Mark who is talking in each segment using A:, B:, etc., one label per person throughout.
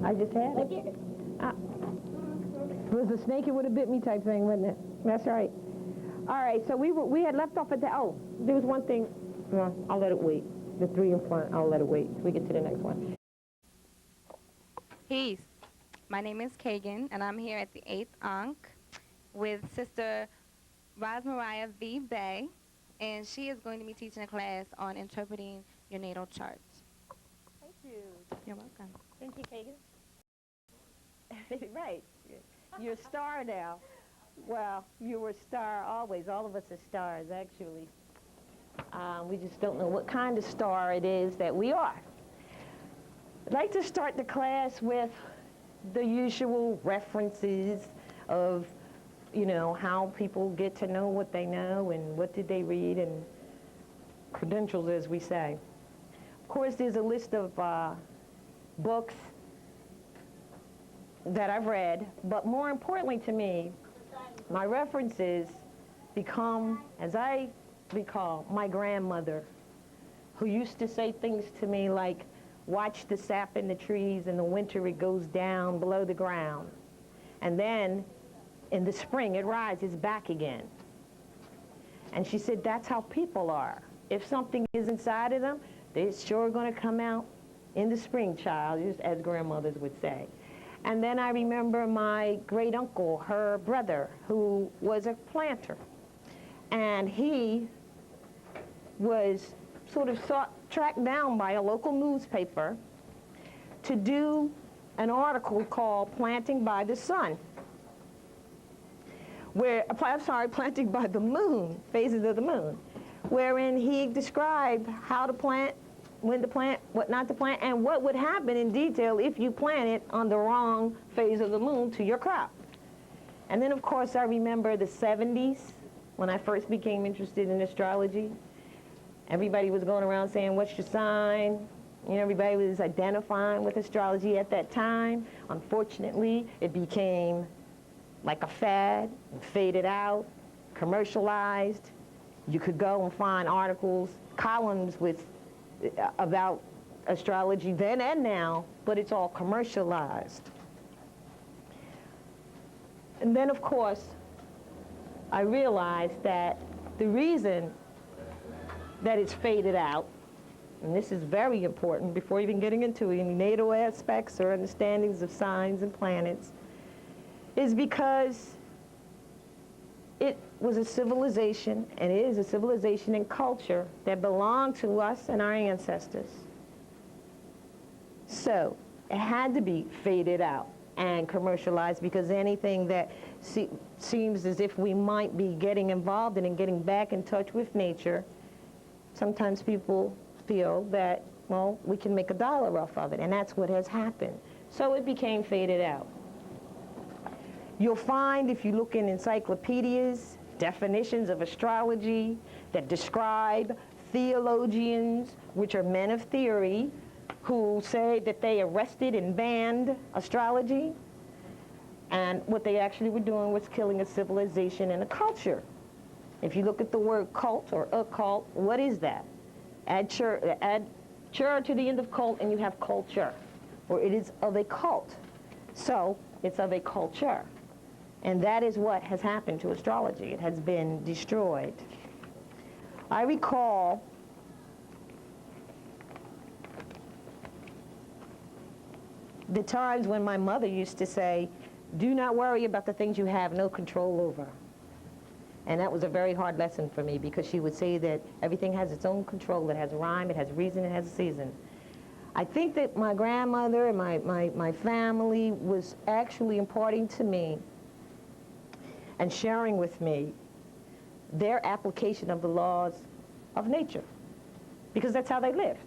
A: I just had it. If it was a snake, it would have bit me type thing, wouldn't it? That's right. All right, so we had left off at the, there was one thing. No, I'll let it wait. The three in front, I'll let it wait till we get to the next one.
B: Peace. My name is Kagan, and I'm here at the 8th Ankh with Sister Mariah V. Bay, and she is going to be teaching a class on interpreting your natal chart.
A: Thank you.
B: You're welcome.
A: Thank you, Kagan. Right. You're a star now. Well, you were a star always. All of us are stars, actually. We just don't know what kind of star it is that we are. I'd like to start the class with the usual references of, you know, how people get to know what they know and what did they read and credentials, as we say. Of course, there's a list of books that I've read, but more importantly to me, my references become, as I recall, my grandmother, who used to say things to me like, watch the sap in the trees, in the winter it goes down below the ground. And then in the spring it rises back again. And she said, that's how people are. If something is inside of them, they're sure going to come out in the spring, child, just as grandmothers would say. And then I remember my great uncle, her brother, who was a planter. And he was sort of tracked down by a local newspaper to do an article called Planting by the Sun, where, I'm sorry, Planting by the Moon, Phases of the Moon, wherein he described how to plant, when to plant, what not to plant, and what would happen in detail if you planted on the wrong phase of the moon to your crop. And then, of course, I remember the 70s, when I first became interested in astrology. Everybody was going around saying, what's your sign? You know, everybody was identifying with astrology at that time. Unfortunately, it became like a fad, faded out, commercialized. You could go and find articles, columns with about astrology then and now, but it's all commercialized. And then, of course, I realized that the reason that it's faded out, and this is very important before even getting into any natal aspects or understandings of signs and planets, is because it was a civilization, and it is a civilization and culture that belonged to us and our ancestors. So it had to be faded out and commercialized, because anything that seems as if we might be getting involved in and getting back in touch with nature, sometimes people feel that, well, we can make $1 off of it, and that's what has happened. So it became faded out. You'll find, if you look in encyclopedias, definitions of astrology that describe theologians, which are men of theory, who say that they arrested and banned astrology, and what they actually were doing was killing a civilization and a culture. If you look at the word cult or occult, what is that? Add chur to the end of cult and you have culture, or it is of a cult. So it's of a culture. And that is what has happened to astrology. It has been destroyed. I recall the times when my mother used to say, do not worry about the things you have no control over. And that was a very hard lesson for me, because she would say that everything has its own control. It has rhyme, it has reason, it has a season. I think that my grandmother and my family was actually imparting to me and sharing with me their application of the laws of nature, because that's how they lived.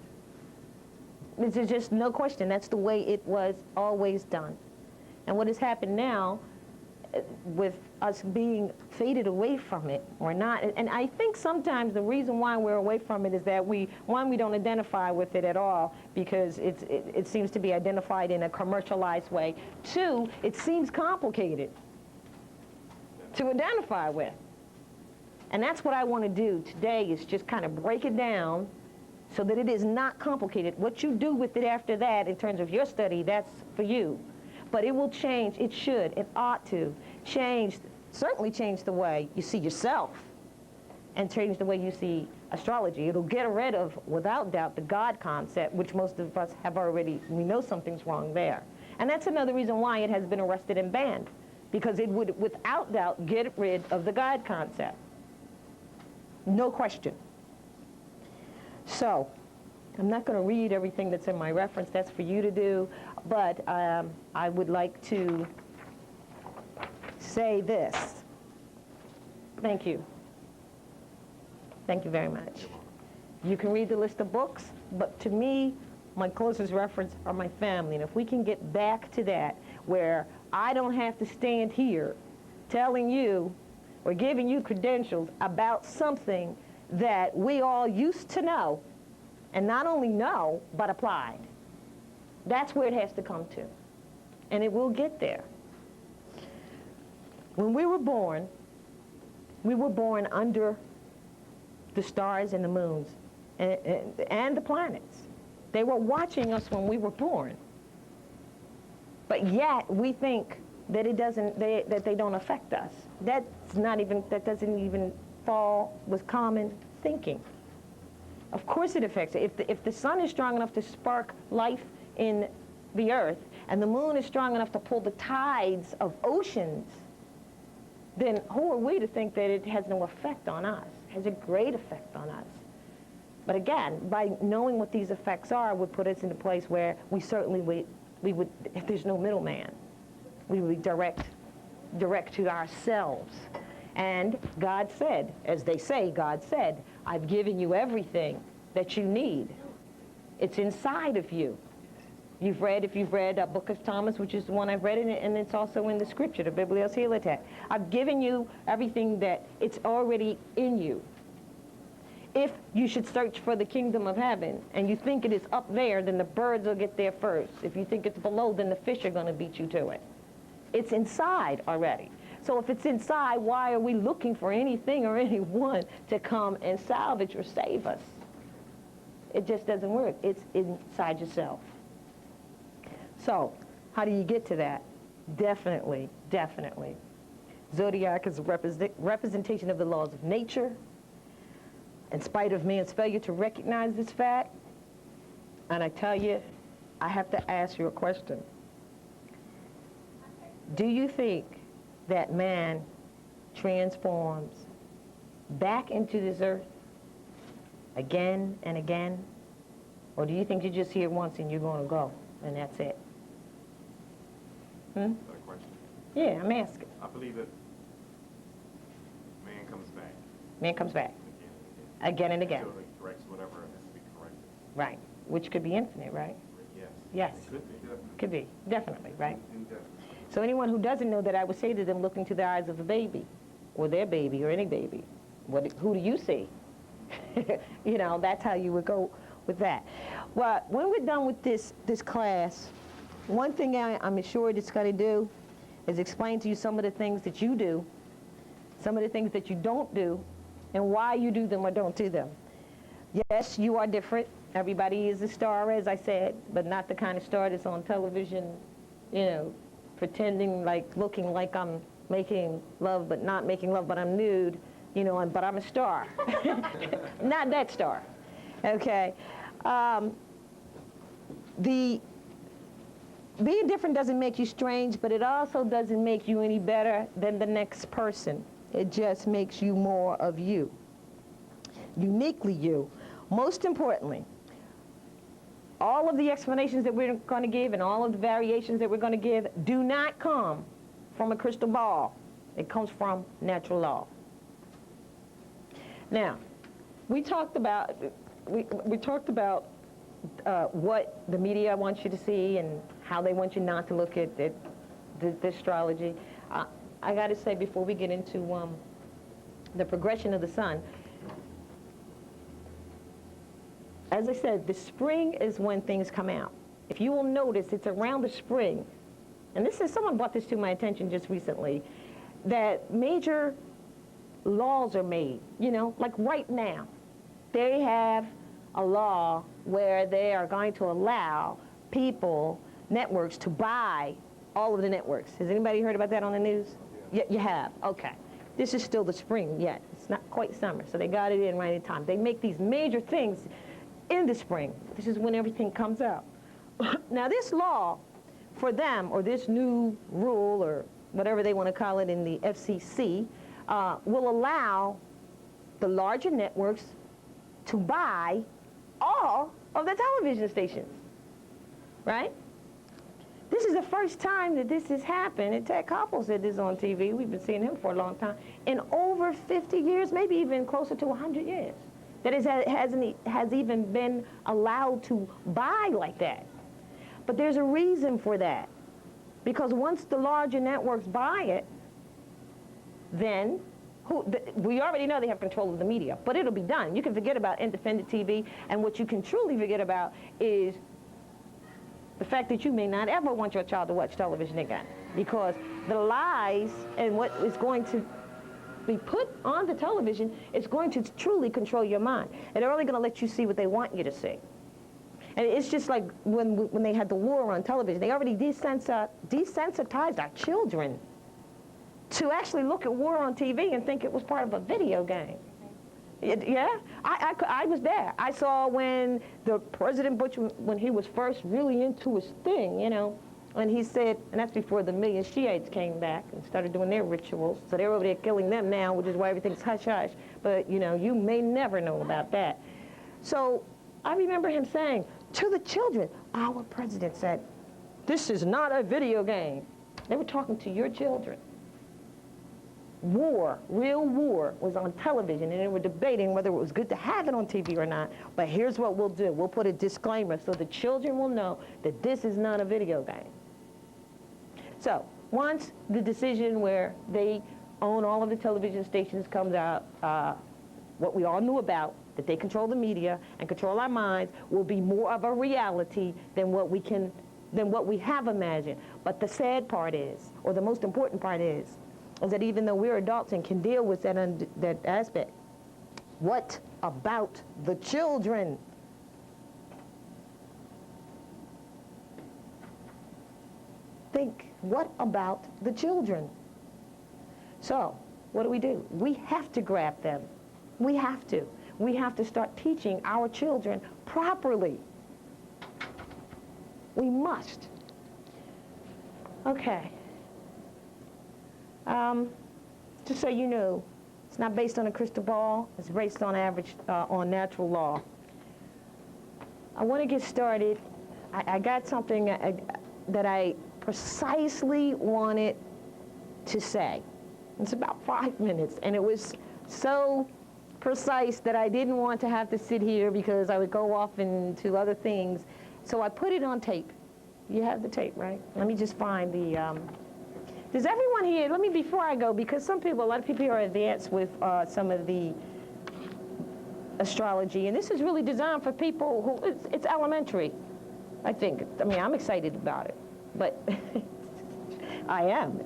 A: There's just no question. That's the way it was always done. And what has happened now, with us being faded away from it or not, and I think sometimes the reason why we're away from it is that we don't identify with it at all, because it seems to be identified in a commercialized way. Two, it seems complicated to identify with. And that's what I want to do today, is just kind of break it down so that it is not complicated. What you do with it after that in terms of your study, that's for you. But it will change, it should, it ought to change, certainly change the way you see yourself and change the way you see astrology. It'll get rid of, without doubt, the God concept, which most of us have already, we know something's wrong there. And that's another reason why it has been arrested and banned, because it would, without doubt, get rid of the God concept. No question. So, I'm not going to read everything that's in my reference, that's for you to do, but I would like to say this. Thank you. Thank you very much. You can read the list of books, but to me, my closest reference are my family. And if we can get back to that, where I don't have to stand here telling you or giving you credentials about something that we all used to know, and not only know, but applied. That's where it has to come to. And it will get there. When we were born under the stars and the moons and the planets. They were watching us when we were born. But yet we think that that they don't affect us. That doesn't even fall with common thinking. Of course it affects it. If the sun is strong enough to spark life in the earth, and the moon is strong enough to pull the tides of oceans, then who are we to think that it has no effect on us? It has a great effect on us. But again, by knowing what these effects are would put us in a place where we certainly we would, if there's no middleman, we would be direct to ourselves. And God said, as they say, God said, I've given you everything that you need. It's inside of you. If you've read Book of Thomas, which is the one I've read, and it's also in the scripture, the Bibliosilitet. I've given you everything that it's already in you. If you should search for the kingdom of heaven, and you think it is up there, then the birds will get there first. If you think it's below, then the fish are going to beat you to it. It's inside already. So if it's inside, why are we looking for anything or anyone to come and salvage or save us? It just doesn't work. It's inside yourself. So, how do you get to that? Definitely, definitely. Zodiac is a representation of the laws of nature. In spite of man's failure to recognize this fact, and I tell you, I have to ask you a question. Do you think that man transforms back into this earth again and again? Or do you think you're just here once and you're going to go, and that's it?
C: Is that a question?
A: Yeah, I'm asking.
C: I believe that man comes back.
A: Man comes back.
C: Again
A: Again and
C: and again.
A: again.
C: Until he corrects whatever has to be corrected.
A: Right. Which could be infinite, right?
C: Yes.
A: Yes.
C: It could be, definitely.
A: Could be. Definitely, right?
C: Indefinitely.
A: So anyone who doesn't know that, I would say to them, look into the eyes of a baby, or their baby, or any baby. Who do you see? You know, that's how you would go with that. Well, when we're done with this class, one thing I'm assured it's going to do is explain to you some of the things that you do, some of the things that you don't do, and why you do them or don't do them. Yes, you are different. Everybody is a star, as I said, but not the kind of star that's on television, you know, pretending like, looking like I'm making love, but not making love, but I'm nude, you know, but I'm a star. Not that star, okay? Being different doesn't make you strange, but it also doesn't make you any better than the next person. It just makes you more of you, uniquely you. Most importantly, all of the explanations that we're going to give and all of the variations that we're going to give do not come from a crystal ball. It comes from natural law. Now, we talked about what the media wants you to see and how they want you not to look at the astrology. I got to say, before we get into the progression of the sun, as I said, the spring is when things come out. If you will notice, it's around the spring, and someone brought this to my attention just recently, that major laws are made, you know, like right now. They have a law where they are going to allow people, networks, to buy all of the networks. Has anybody heard about that on the news? Yeah. You have? Okay. This is still the spring yet. It's not quite summer, so they got it in right in time. They make these major things in the spring. This is when everything comes out. Now this law for them, or this new rule, or whatever they want to call it in the FCC, will allow the larger networks to buy all of the television stations, right? This is the first time that this has happened, and Ted Koppel said this on TV. We've been seeing him for a long time. In over 50 years, maybe even closer to 100 years, that has even been allowed to buy like that. But there's a reason for that. Because once the larger networks buy it, then we already know they have control of the media, but it'll be done. You can forget about independent TV, and what you can truly forget about is the fact that you may not ever want your child to watch television again, because the lies and what is going to be put on the television is going to truly control your mind. And they're only going to let you see what they want you to see. And it's just like when they had the war on television, they already desensitized our children to actually look at war on TV and think it was part of a video game. Yeah, I was there. I saw when the President Bush, when he was first really into his thing, you know, and he said, and that's before the million Shiites came back and started doing their rituals. So they're over there killing them now, which is why everything's hush-hush. But, you know, you may never know about that. So I remember him saying to the children, our president said, this is not a video game. They were talking to your children. War, real war, was on television, and they were debating whether it was good to have it on TV or not. But here's what we'll do. We'll put a disclaimer so the children will know that this is not a video game. So once the decision where they own all of the television stations comes out, what we all knew about, that they control the media and control our minds, will be more of a reality than what we have imagined. But the sad part is, or the most important part is that even though we're adults and can deal with that aspect, what about the children? Think, what about the children? So, what do? We have to grab them. We have to. We have to start teaching our children properly. We must. Okay. Just so you know, it's not based on a crystal ball. It's based on on natural law. I want to get started. I got something that I precisely wanted to say. It's about 5 minutes, and it was so precise that I didn't want to have to sit here because I would go off into other things. So I put it on tape. You have the tape, right? Let me just find the... Does everyone here, before I go, because a lot of people here are advanced with some of the astrology, and this is really designed for people who, it's elementary, I think. I mean, I'm excited about it, but I am.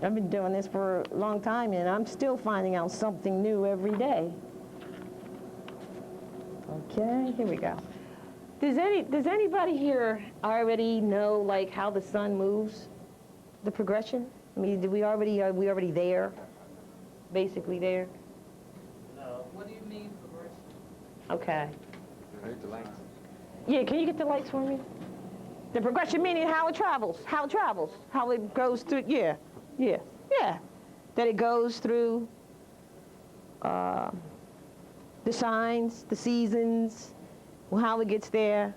A: I've been doing this for a long time, and I'm still finding out something new every day. Okay, here we go. Does anybody here already know, like, how the sun moves, the progression? I mean, are we already there, basically there?
D: No. What do you mean progression?
A: Okay.
C: Right, the lights.
A: Yeah, can you get the lights for me? The progression meaning how it travels, how it goes through, yeah. That it goes through the signs, the seasons, how it gets there.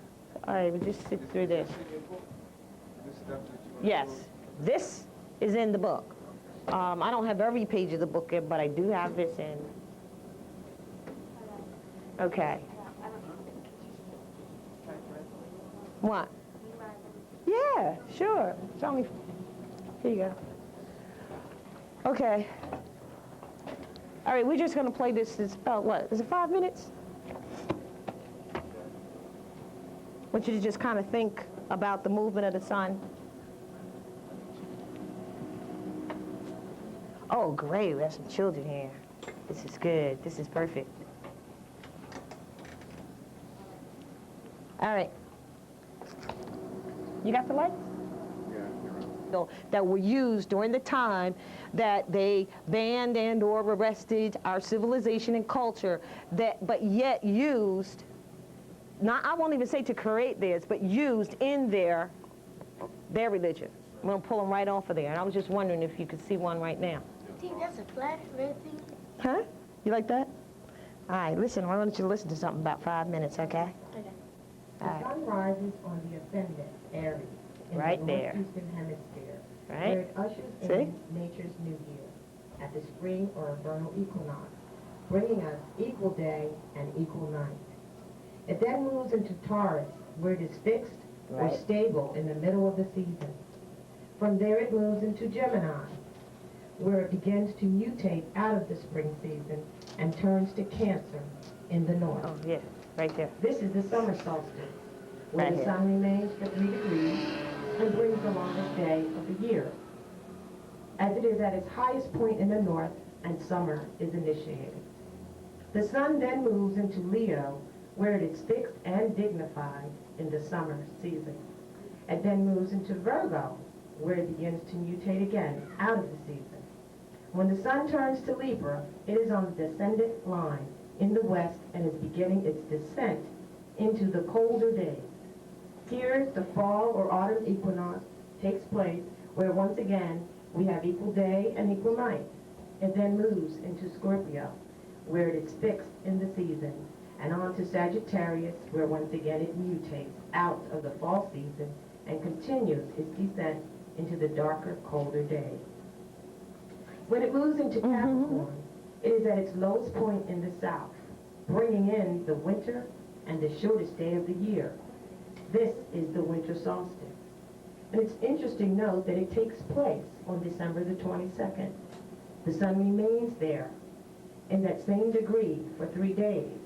A: All right, we'll just sit through this. Yes, this is in the book. I don't have every page of the book in, but I do have this in. Okay. What? Yeah, sure. Tell me. Here you go. Okay. All right, we're just going to play this. It's about what? Is it 5 minutes? I want you to just kind of think about the movement of the sun. Oh, great. We have some children here. This is good. This is perfect. All right. You got the lights?
C: Yeah, you're right.
A: That were used during the time that they banned and or arrested our civilization and culture, that but yet used, not, I won't even say to create theirs, but used in their religion. I'm going to pull them right off of there. And I was just wondering if you could see one right now.
E: Think that's a flat red thing?
A: Huh? You like that? All right, listen, I want you to listen to something about 5 minutes, okay?
E: Okay.
A: All right.
F: The sun rises on the ascendant, Aries, in
A: Right
F: the
A: there.
F: northeastern hemisphere,
A: Right?
F: where it ushers
A: See?
F: in nature's new year, at the spring or vernal equinox, bringing us equal day and equal night. It then moves into Taurus, where it is fixed or
A: Right.
F: stable in the middle of the season. From there it moves into Gemini, where it begins to mutate out of the spring season and turns to Cancer in the north.
A: Oh, yeah, right there.
F: This is the summer solstice, where
A: Right
F: the
A: here.
F: sun remains for 3 degrees and brings the longest day of the year, as it is at its highest point in the north and summer is initiated. The sun then moves into Leo, where it is fixed and dignified in the summer season. It then moves into Virgo, where it begins to mutate again out of the season. When the sun turns to Libra, it is on the descendant line in the west and is beginning its descent into the colder days. Here, the fall or autumn equinox takes place, where once again we have equal day and equal night. It then moves into Scorpio, where it is fixed in the season, and on to Sagittarius, where once again it mutates out of the fall season and continues its descent into the darker, colder days. When it moves into Capricorn, it is at its lowest point in the south, bringing in the winter and the shortest day of the year. This is the winter solstice. And it's interesting to note that it takes place on December the 22nd. The sun remains there in that same degree for 3 days,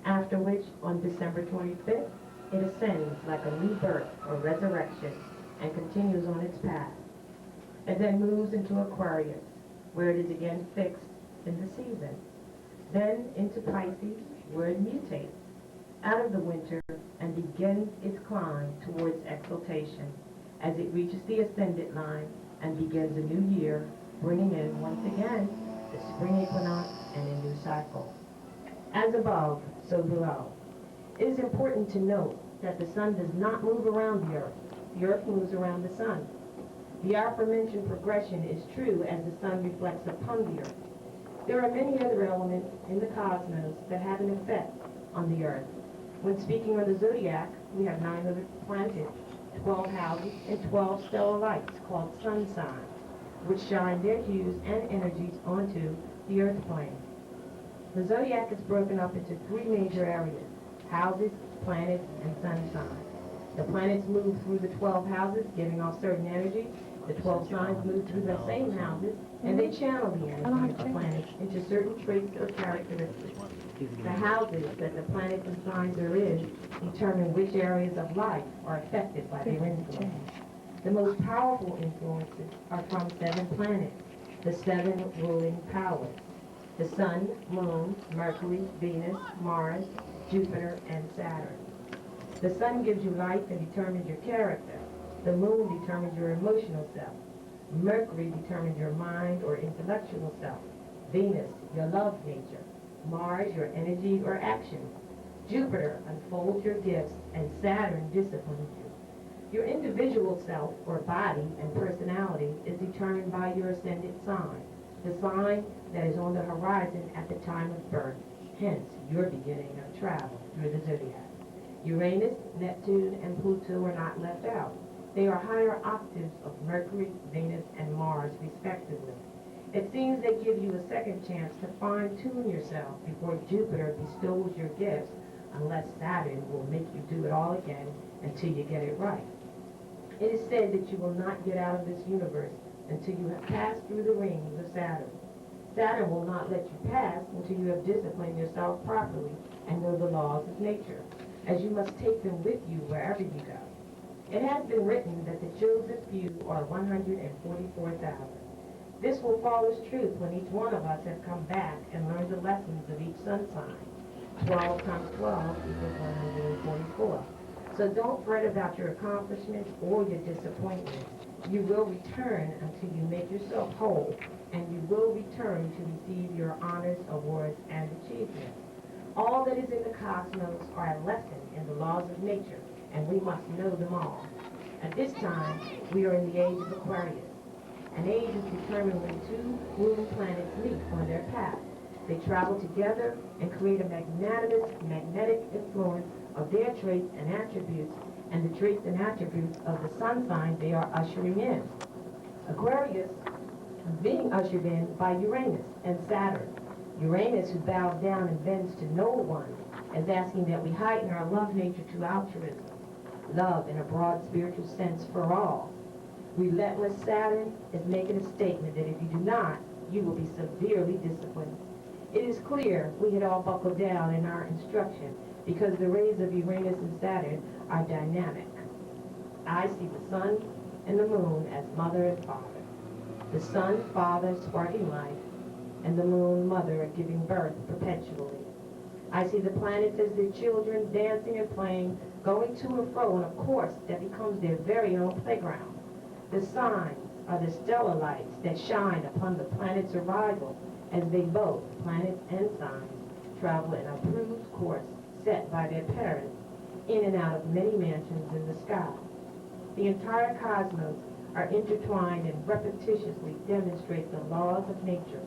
F: after which on December 25th, it ascends like a new birth or resurrection and continues on its path. It then moves into Aquarius, where it is again fixed in the season. Then into Pisces, where it mutates out of the winter and begins its climb towards exaltation as it reaches the ascendant line and begins a new year, bringing in once again the spring equinox and a new cycle. As above, so below. It is important to note that the sun does not move around the earth. The earth moves around the sun. The aforementioned progression is true as the sun reflects upon the earth. There are many other elements in the cosmos that have an effect on the earth. When speaking of the zodiac, we have 9 other planets, 12 houses, and 12 stellar lights called sun signs, which shine their hues and energies onto the earth plane. The zodiac is broken up into 3 major areas: houses, planets, and sun signs. The planets move through the 12 houses, giving off certain energies. The 12 signs move through the same houses, and they channel the energy of the planets into certain traits or characteristics. The houses that the planets and signs are in determine which areas of life are affected by their influence. The most powerful influences are from 7 planets, the 7 ruling powers: the Sun, Moon, Mercury, Venus, Mars, Jupiter, and Saturn. The Sun gives you life and determines your character. The Moon determines your emotional self. Mercury determines your mind or intellectual self. Venus, your love nature. Mars, your energy or action. Jupiter unfolds your gifts, and Saturn disciplines you. Your individual self, or body, and personality is determined by your ascendant sign, the sign that is on the horizon at the time of birth, hence your beginning of travel through the zodiac. Uranus, Neptune, and Pluto are not left out. They are higher octaves of Mercury, Venus, and Mars, respectively. It seems they give you a second chance to fine-tune yourself before Jupiter bestows your gifts, unless Saturn will make you do it all again until you get it right. It is said that you will not get out of this universe until you have passed through the rings of Saturn. Saturn will not let you pass until you have disciplined yourself properly and know the laws of nature, as you must take them with you wherever you go. It has been written that the chosen few are 144,000. This will fall as truth when each one of us has come back and learned the lessons of each sun sign. 12 times 12 equals 144. So don't fret about your accomplishments or your disappointments. You will return until you make yourself whole, and you will return to receive your honors, awards, and achievements. All that is in the cosmos are a lesson in the laws of nature, and we must know them all. At this time, we are in the age of Aquarius. An age is determined when two moon planets meet on their path. They travel together and create a magnanimous magnetic influence of their traits and attributes, and the traits and attributes of the sun sign they are ushering in. Aquarius is being ushered in by Uranus and Saturn. Uranus, who bows down and bends to no one, is asking that we heighten our love nature to altruism, love in a broad spiritual sense for all. Relentless Saturn is making a statement that if you do not, you will be severely disciplined. It is clear we had all buckled down in our instruction because the rays of Uranus and Saturn are dynamic. I see the sun and the moon as mother and father. The sun, father, sparking life, and the moon, mother, giving birth perpetually. I see the planets as their children, dancing and playing, going to and fro on a course that becomes their very own playground. The signs are the stellar lights that shine upon the planets' arrival as they both, planets and signs, travel an approved course set by their parents in and out of many mansions in the sky. The entire cosmos are intertwined and repetitiously demonstrate the laws of nature,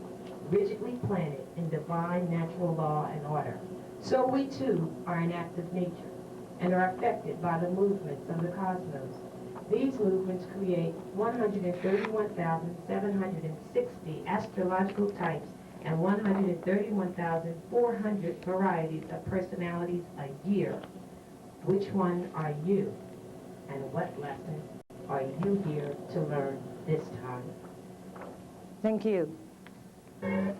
F: rigidly planted in divine natural law and order. So we too are an act of nature and are affected by the movements of the cosmos. These movements create 131,760 astrological types and 131,400 varieties of personalities a year. Which one are you? And what lesson are you here to learn this time?
A: Thank you. The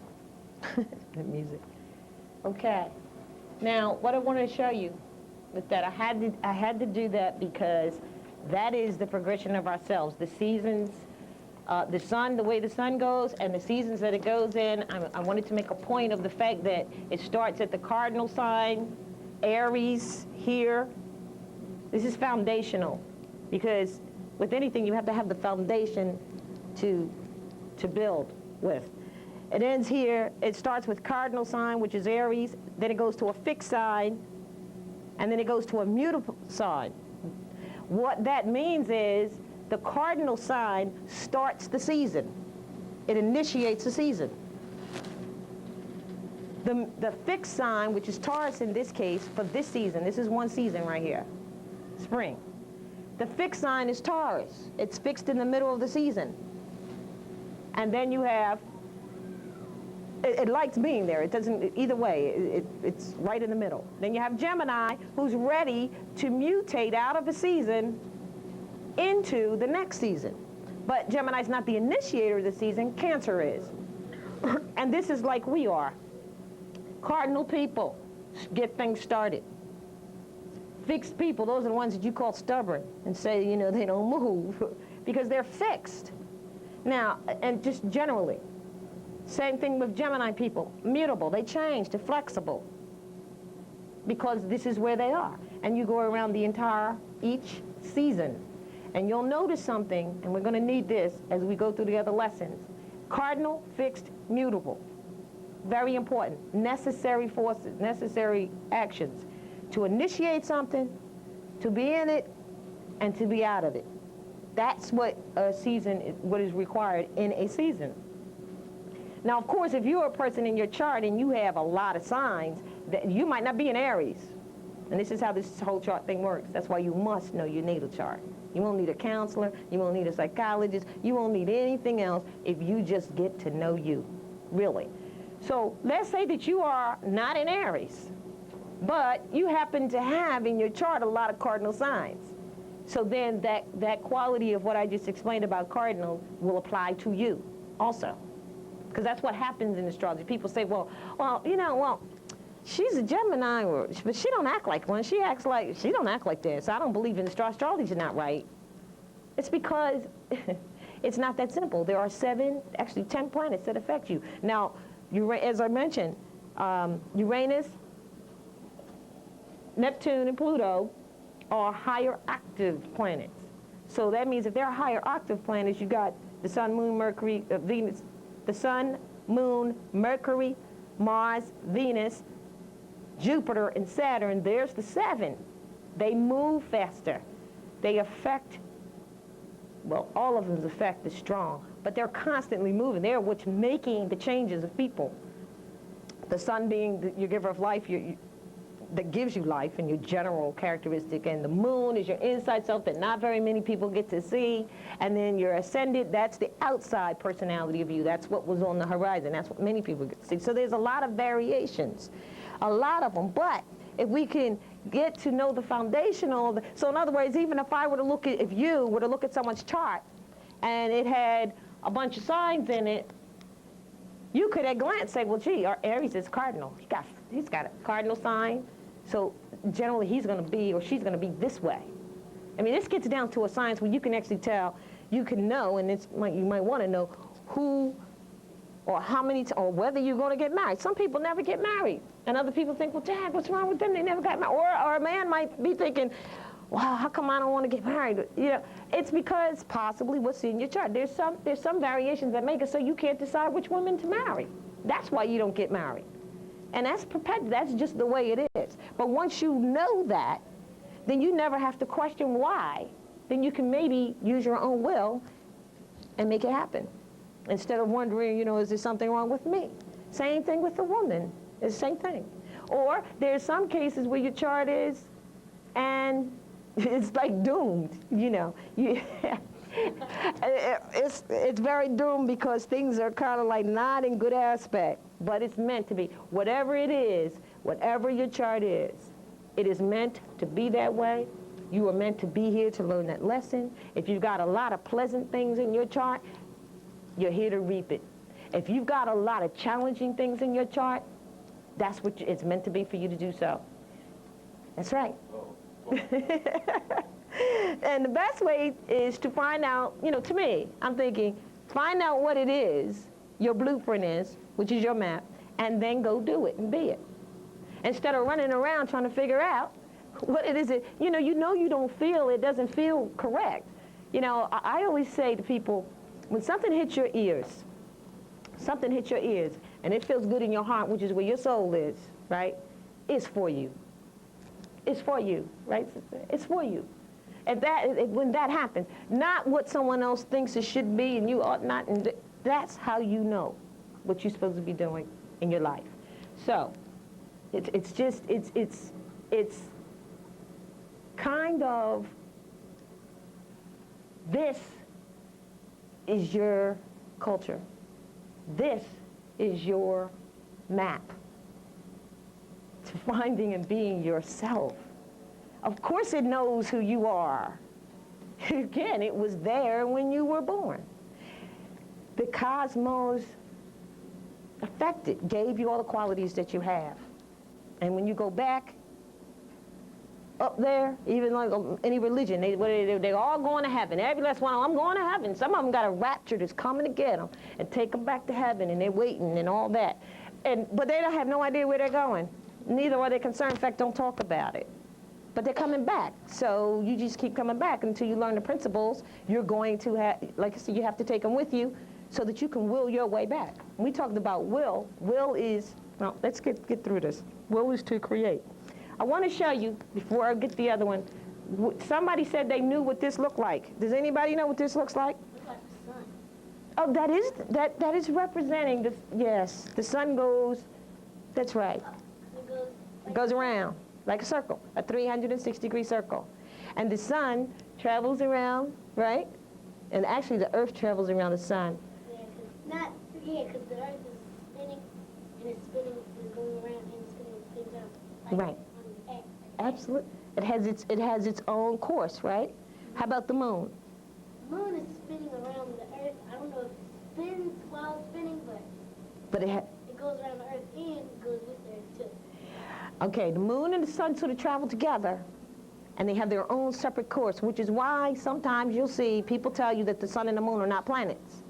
A: music. Okay. Now, what I want to show you with that, I had to do that because that is the progression of ourselves. The seasons, the sun, the way the sun goes, and the seasons that it goes in. I wanted to make a point of the fact that it starts at the cardinal sign, Aries, here. This is foundational, because with anything, you have to have the foundation to build with. It ends here. It starts with cardinal sign, which is Aries. Then it goes to a fixed sign, and then it goes to a mutable sign. What that means is the cardinal sign starts the season. It initiates the season. The fixed sign, which is Taurus in this case, for this season, this is one season right here, spring. The fixed sign is Taurus. It's fixed in the middle of the season. And then you have, it likes being there. It doesn't, either way, it's right in the middle. Then you have Gemini, who's ready to mutate out of a season into the next season. But Gemini's not the initiator of the season, Cancer is. And this is like we are. Cardinal people get things started. Fixed people, those are the ones that you call stubborn and say, you know, they don't move because they're fixed. Now, and just generally, same thing with Gemini people, mutable, they change to flexible because this is where they are. And you go around the entire, each season. And you'll notice something, and we're going to need this as we go through the other lessons. Cardinal, fixed, mutable. Very important. Necessary forces, necessary actions. To initiate something, to be in it, and to be out of it. That's what a season, what is required in a season. Now, of course, if you're a person in your chart and you have a lot of signs, that you might not be in Aries. And this is how this whole chart thing works. That's why you must know your natal chart. You won't need a counselor, you won't need a psychologist, you won't need anything else if you just get to know you, really. So let's say that you are not in Aries, but you happen to have in your chart a lot of cardinal signs. So then that quality of what I just explained about cardinal will apply to you also. Because that's what happens in astrology. People say, well, she's a Gemini, but she don't act like one. She don't act like this. I don't believe in astrology is not right. It's because It's not that simple. There are 7, actually 10 planets that affect you. Now, as I mentioned, Uranus, Neptune, and Pluto are higher octave planets. So that means if they're higher octave planets, you got the Sun, Moon, Mercury, Venus, the Sun, Moon, Mercury, Mars, Venus, Jupiter, and Saturn. There's the 7. They move faster. They affect, well, all of them's effect is strong, but they're constantly moving. They're what's making the changes of people. The sun being your giver of life, that gives you life and your general characteristic, and the moon is your inside self that not very many people get to see, and then your ascendant, that's the outside personality of you. That's what was on the horizon. That's what many people get to see. So there's a lot of variations, a lot of them, but if we can get to know the foundational, so in other words, even if I were to look at, if you were to look at someone's chart and it had a bunch of signs in it, you could at a glance say, well, gee, our Aries is cardinal. He's got a cardinal sign, so generally he's going to be or she's going to be this way. I mean, this gets down to a science where you can actually tell, you can know, and you might want to know who or how many, or whether you're going to get married. Some people never get married, and other people think, well, Dad, what's wrong with them? They never got married. Or a man might be thinking, wow, how come I don't want to get married? You know, it's because possibly what's in your chart. There's some variations that make it so you can't decide which woman to marry. That's why you don't get married. And that's just the way it is. But once you know that, then you never have to question why. Then you can maybe use your own will and make it happen. Instead of wondering, you know, is there something wrong with me? Same thing with the woman. It's the same thing. Or there's some cases where your chart is, and it's like doomed, you know. It's very doomed because things are kind of like not in good aspect, but it's meant to be. Whatever it is, whatever your chart is, it is meant to be that way. You are meant to be here to learn that lesson. If you've got a lot of pleasant things in your chart, you're here to reap it. If you've got a lot of challenging things in your chart, that's what it's meant to be for you to do so. That's right. And the best way is to find out, you know, to me, I'm thinking, find out what it is, your blueprint is, which is your map, and then go do it and be it. Instead of running around trying to figure out what it is, you know you don't feel, it doesn't feel correct. You know, I always say to people, when something hits your ears, and it feels good in your heart, which is where your soul is, right? It's for you. It's for you, right? It's for you. When that happens, not what someone else thinks it should be and you ought not, and that's how you know what you're supposed to be doing in your life. So, it's kind of, this is your culture. This is your map to finding and being yourself. Of course it knows who you are. Again, it was there when you were born. The cosmos affected, gave you all the qualities that you have. And when you go back up there, even like any religion, they're all going to heaven. Every last one of them, I'm going to heaven. Some of them got a rapture that's coming to get them and take them back to heaven, and they're waiting and all that. But they don't have no idea where they're going. Neither are they concerned. In fact, don't talk about it. But they're coming back. So you just keep coming back until you learn the principles. You're going to have, like I said, you have to take them with you so that you can will your way back. When we talked about will, will is, well, let's get through this. Will is to create. I want to show you, before I get the other one, somebody said they knew what this looked like. Does anybody know what this looks like?
E: Looks like the sun.
A: Oh, that is representing, yes, the sun goes, that's right. It goes around like a circle, a 360-degree circle. And the sun travels around, right? And actually the earth travels around the sun.
E: Because the earth is spinning, and it's spinning, and going around, and it's spinning at the same time. Like
A: Right.
E: on the X.
A: Absolutely. It has its own course, right? How about the moon?
E: The moon is spinning around the earth. I don't know if it spins while it's spinning, but
A: It
E: goes around the earth and goes with the earth too.
A: okay, the moon and the sun sort of travel together, and they have their own separate course, which is why sometimes you'll see people tell you that the sun and the moon are not planets,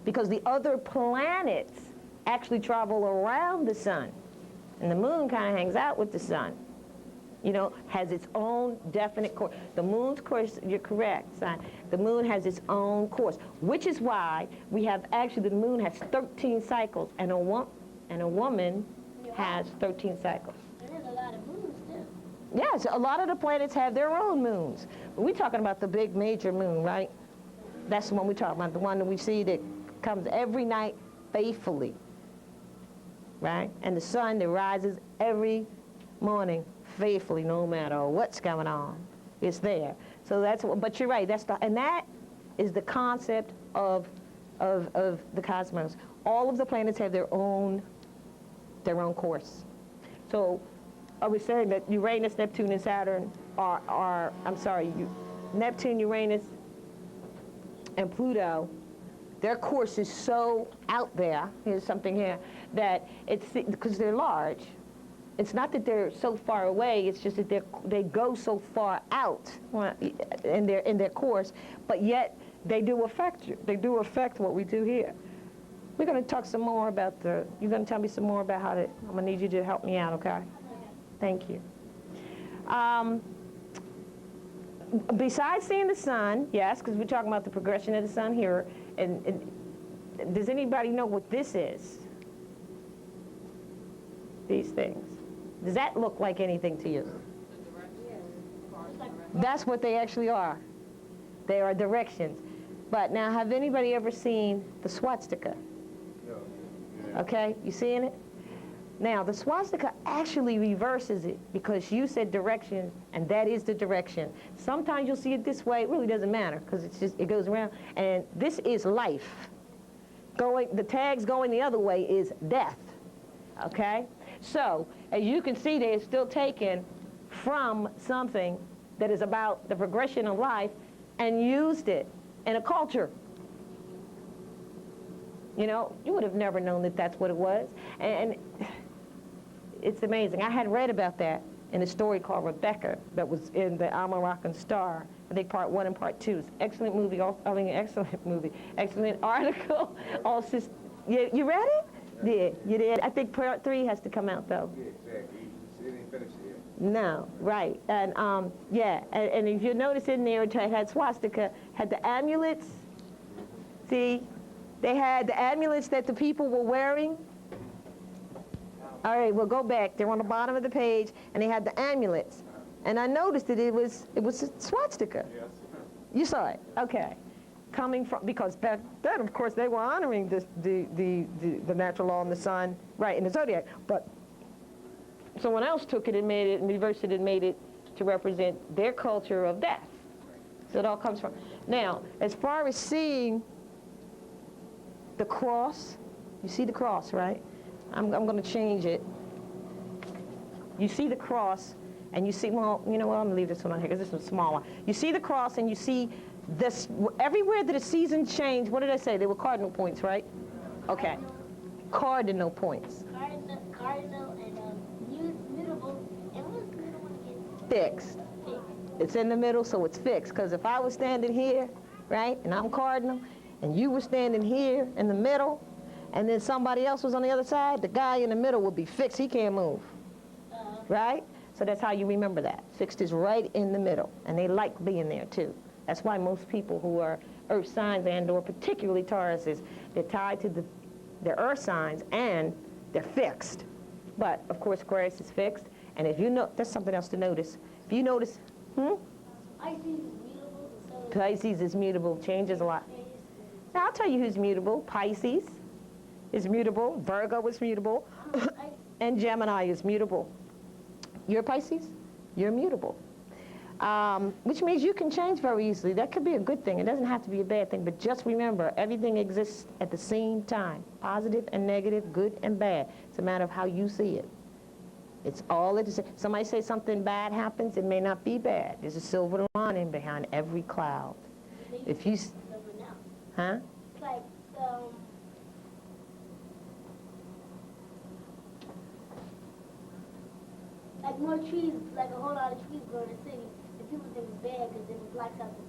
A: because the other planets actually travel around the sun, and the moon kind of hangs out with the sun. You know, has its own definite course. The moon's course, you're correct, son. The moon has its own course, which is why we have, actually, the moon has 13 cycles, and a woman has 13 cycles.
E: And there's a lot of moons, too.
A: Yes, a lot of the planets have their own moons. We're talking about the big major moon, right? That's the one we're talking about, the one that we see that comes every night faithfully, right? And the sun that rises every morning faithfully, no matter what's going on. It's there. So that's what, but you're right, and that is the concept of the cosmos. All of the planets have their own course. So I was saying that Uranus, Neptune, and Saturn are Neptune, Uranus, and Pluto, their course is so out there, here's something here, that it's, because they're large, it's not that they're so far away, it's just that they go so far out in their course, but yet they do affect what we do here. We're going to talk some more about you're going to tell me some more about how to, I'm going to need you to help me out, okay? Thank you. Besides seeing the sun, yes, because we're talking about the progression of the sun here, and does anybody know what this is? These things. Does that look like anything to you? That's what they actually are. They are directions. But now, have anybody ever seen the swastika? No. Okay, you seeing it? Now, the swastika actually reverses it, because you said direction, and that is the direction. Sometimes you'll see it this way. It really doesn't matter, because it goes around. And this is life. The tags going the other way is death. Okay? So, as you can see, they're still taken from something that is about the progression of life and used it in a culture. You know, you would have never known that that's what it was. And it's amazing. I had read about that in a story called Rebecca that was in the Moroccan Star. I think part 1 and part 2. It's excellent movie. Excellent article. Also, you read it? Yeah, you did. I think part 3 has to come out, though.
G: Yeah, exactly. It ain't finished yet.
A: No, right. And, yeah, and if you notice in there, it had swastika, had the amulets. See? They had the amulets that the people were wearing. All right, we'll go back. They're on the bottom of the page, and they had the amulets. And I noticed that it was a swastika.
C: Yes.
A: You saw it? Okay. Coming from, because back then, of course, they were honoring the natural law and the sun, right, in the zodiac. But someone else took it and made it, and reversed it and made it to represent their culture of death. So it all comes from. Now, as far as seeing the cross, you see the cross, right? I'm going to change it. You see the cross, and you see, well, you know what, I'm going to leave this one on here, because this one's smaller. You see the cross, and you see this, everywhere that a season changed, what did I say? They were cardinal points, right? Okay. Cardinal points.
E: Cardinal and mutable. And what's the middle one again?
A: Fixed. It's in the middle, so it's fixed. Because if I was standing here, right, and I'm cardinal, and you were standing here in the middle, and then somebody else was on the other side, the guy in the middle would be fixed. He can't move. Right? So that's how you remember that. Fixed is right in the middle, and they like being there, too. That's why most people who are earth signs and or particularly Tauruses, they're tied to their earth signs and they're fixed. But, of course, Aquarius is fixed. And if you know, that's something else to notice. If you notice,
E: Pisces is mutable. So
A: Pisces is mutable, changes a lot. Now, I'll tell you who's mutable. Pisces is mutable. Virgo is mutable. And Gemini is mutable. You're Pisces? You're mutable. Which means you can change very easily. That could be a good thing. It doesn't have to be a bad thing. But just remember, everything exists at the same time. Positive and negative, good and bad. It's a matter of how you see it. It's all at the same. Somebody say something bad happens, it may not be bad. There's a silver lining behind every cloud. If you... Huh?
E: It's like, like more trees, like a whole lot of trees grow in the city. If people think it's bad because it blacks out the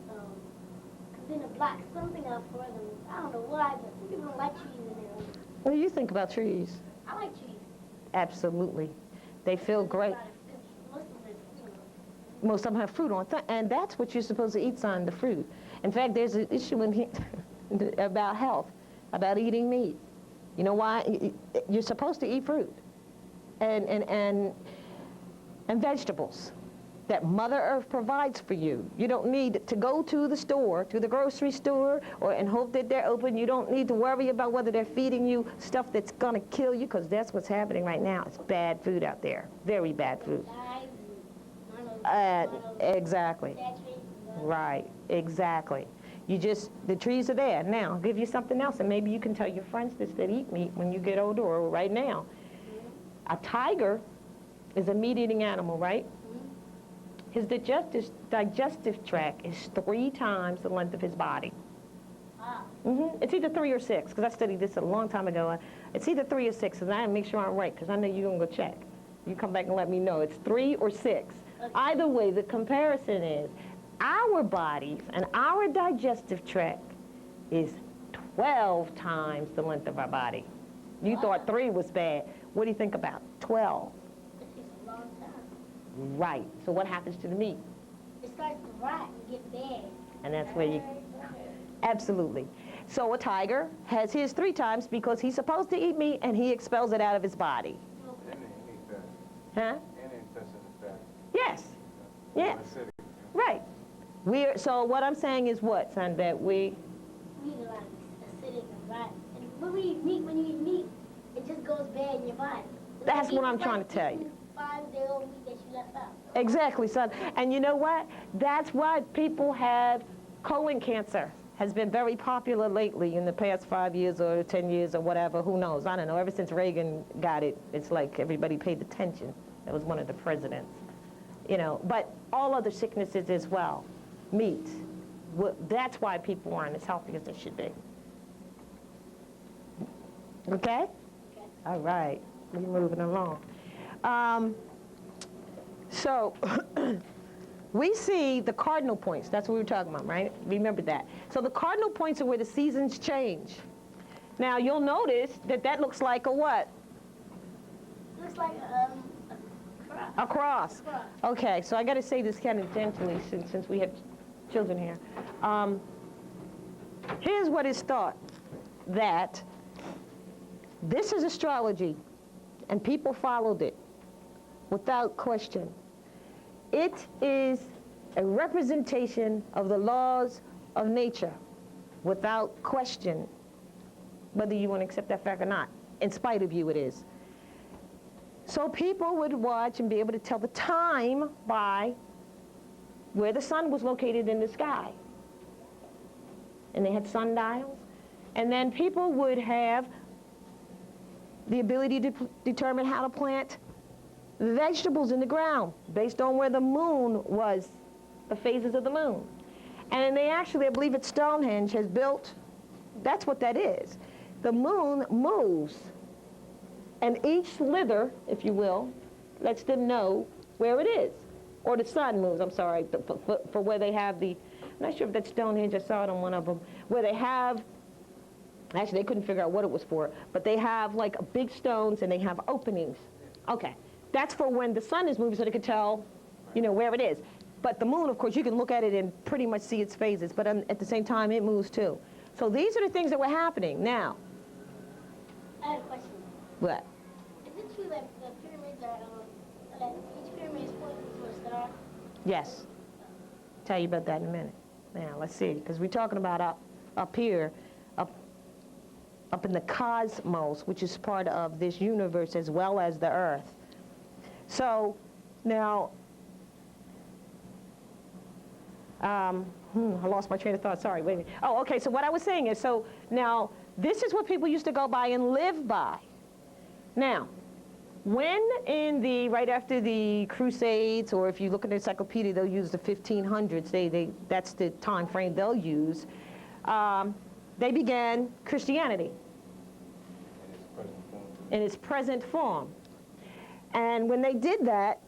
E: because then it blocks something out for them. I don't know why, but some people don't like trees in their room.
A: What do you think about trees?
E: I like trees.
A: Absolutely. They feel great.
E: Most of them is,
A: Most of them have fruit on it, and that's what you're supposed to eat, son, the fruit. In fact, there's an issue in here about health, about eating meat. You know why? You're supposed to eat fruit and vegetables that Mother Earth provides for you. You don't need to go to the store, to the grocery store, and hope that they're open. You don't need to worry about whether they're feeding you stuff that's going to kill you, because that's what's happening right now. It's bad food out there, very bad food. Exactly. Right, exactly. The trees are there. Now, I'll give you something else, and maybe you can tell your friends this that eat meat when you get older or right now. A tiger is a meat-eating animal, right? His digestive tract is 3 times the length of his body. It's either 3 or 6, because I studied this a long time ago. It's either 3 or 6, and I make sure I'm right, because I know you're going to go check. You come back and let me know. It's 3 or 6. Either way, the comparison is our bodies and our digestive tract is 12 times the length of our body. You thought 3 was bad. What do you think about 12?
E: It takes a long time.
A: Right. So what happens to the meat?
E: It starts to rot and get bad.
A: And that's where you... Absolutely. So a tiger has his 3 times because he's supposed to eat meat and he expels it out of his body.
G: And they eat that.
A: Huh?
G: And they intestine is fat.
A: Yes. Yes. Right. So what I'm saying is what, son, that we...
E: We eat a lot of acidic and rotten. And when you eat meat, it just goes bad in your body.
A: That's what I'm trying to tell you.
E: 5-day-old meat that you left out.
A: Exactly, son. And you know what? That's why people have colon cancer. Has been very popular lately in the past 5 years or 10 years or whatever. Who knows? I don't know. Ever since Reagan got it, it's like everybody paid attention. That was one of the presidents. You know, but all other sicknesses as well. Meat. That's why people aren't as healthy as they should be. Okay? All right. We're moving along. So, we see the cardinal points. That's what we were talking about, right? Remember that. So the cardinal points are where the seasons change. Now, you'll notice that looks like a what?
E: Looks like
A: A cross. Okay, so I got to say this kind of gently since we have children here. Here's what is thought, that this is astrology, and people followed it without question. It is a representation of the laws of nature without question, whether you want to accept that fact or not. In spite of you, it is. So people would watch and be able to tell the time by where the sun was located in the sky. And they had sundials. And then people would have the ability to determine how to plant vegetables in the ground based on where the moon was, the phases of the moon. And they actually, I believe it's Stonehenge, has built, that's what that is. The moon moves. And each slither, if you will, lets them know where it is. Or the sun moves, I'm sorry, for where they have the, I'm not sure if that's Stonehenge, I saw it on one of them, where they have, actually they couldn't figure out what it was for, but they have like big stones and they have openings. Okay, that's for when the sun is moving so they can tell, you know, where it is. But the moon, of course, you can look at it and pretty much see its phases, but at the same time it moves too. So these are the things that were happening. Now,
E: I have a question.
A: what?
E: Is it true that the pyramids are, that each pyramid is pointing to a star?
A: Yes. Tell you about that in a minute. Now, let's see, because we're talking about up here, up in the cosmos, which is part of this universe as well as the earth. So, now, I lost my train of thought. Sorry, wait a minute. Oh, okay, so what I was saying is, so now, this is what people used to go by and live by. Now, when right after the Crusades, or if you look at the encyclopedia, they'll use the 1500s, that's the time frame they'll use, they began Christianity in its present form. And when they did that,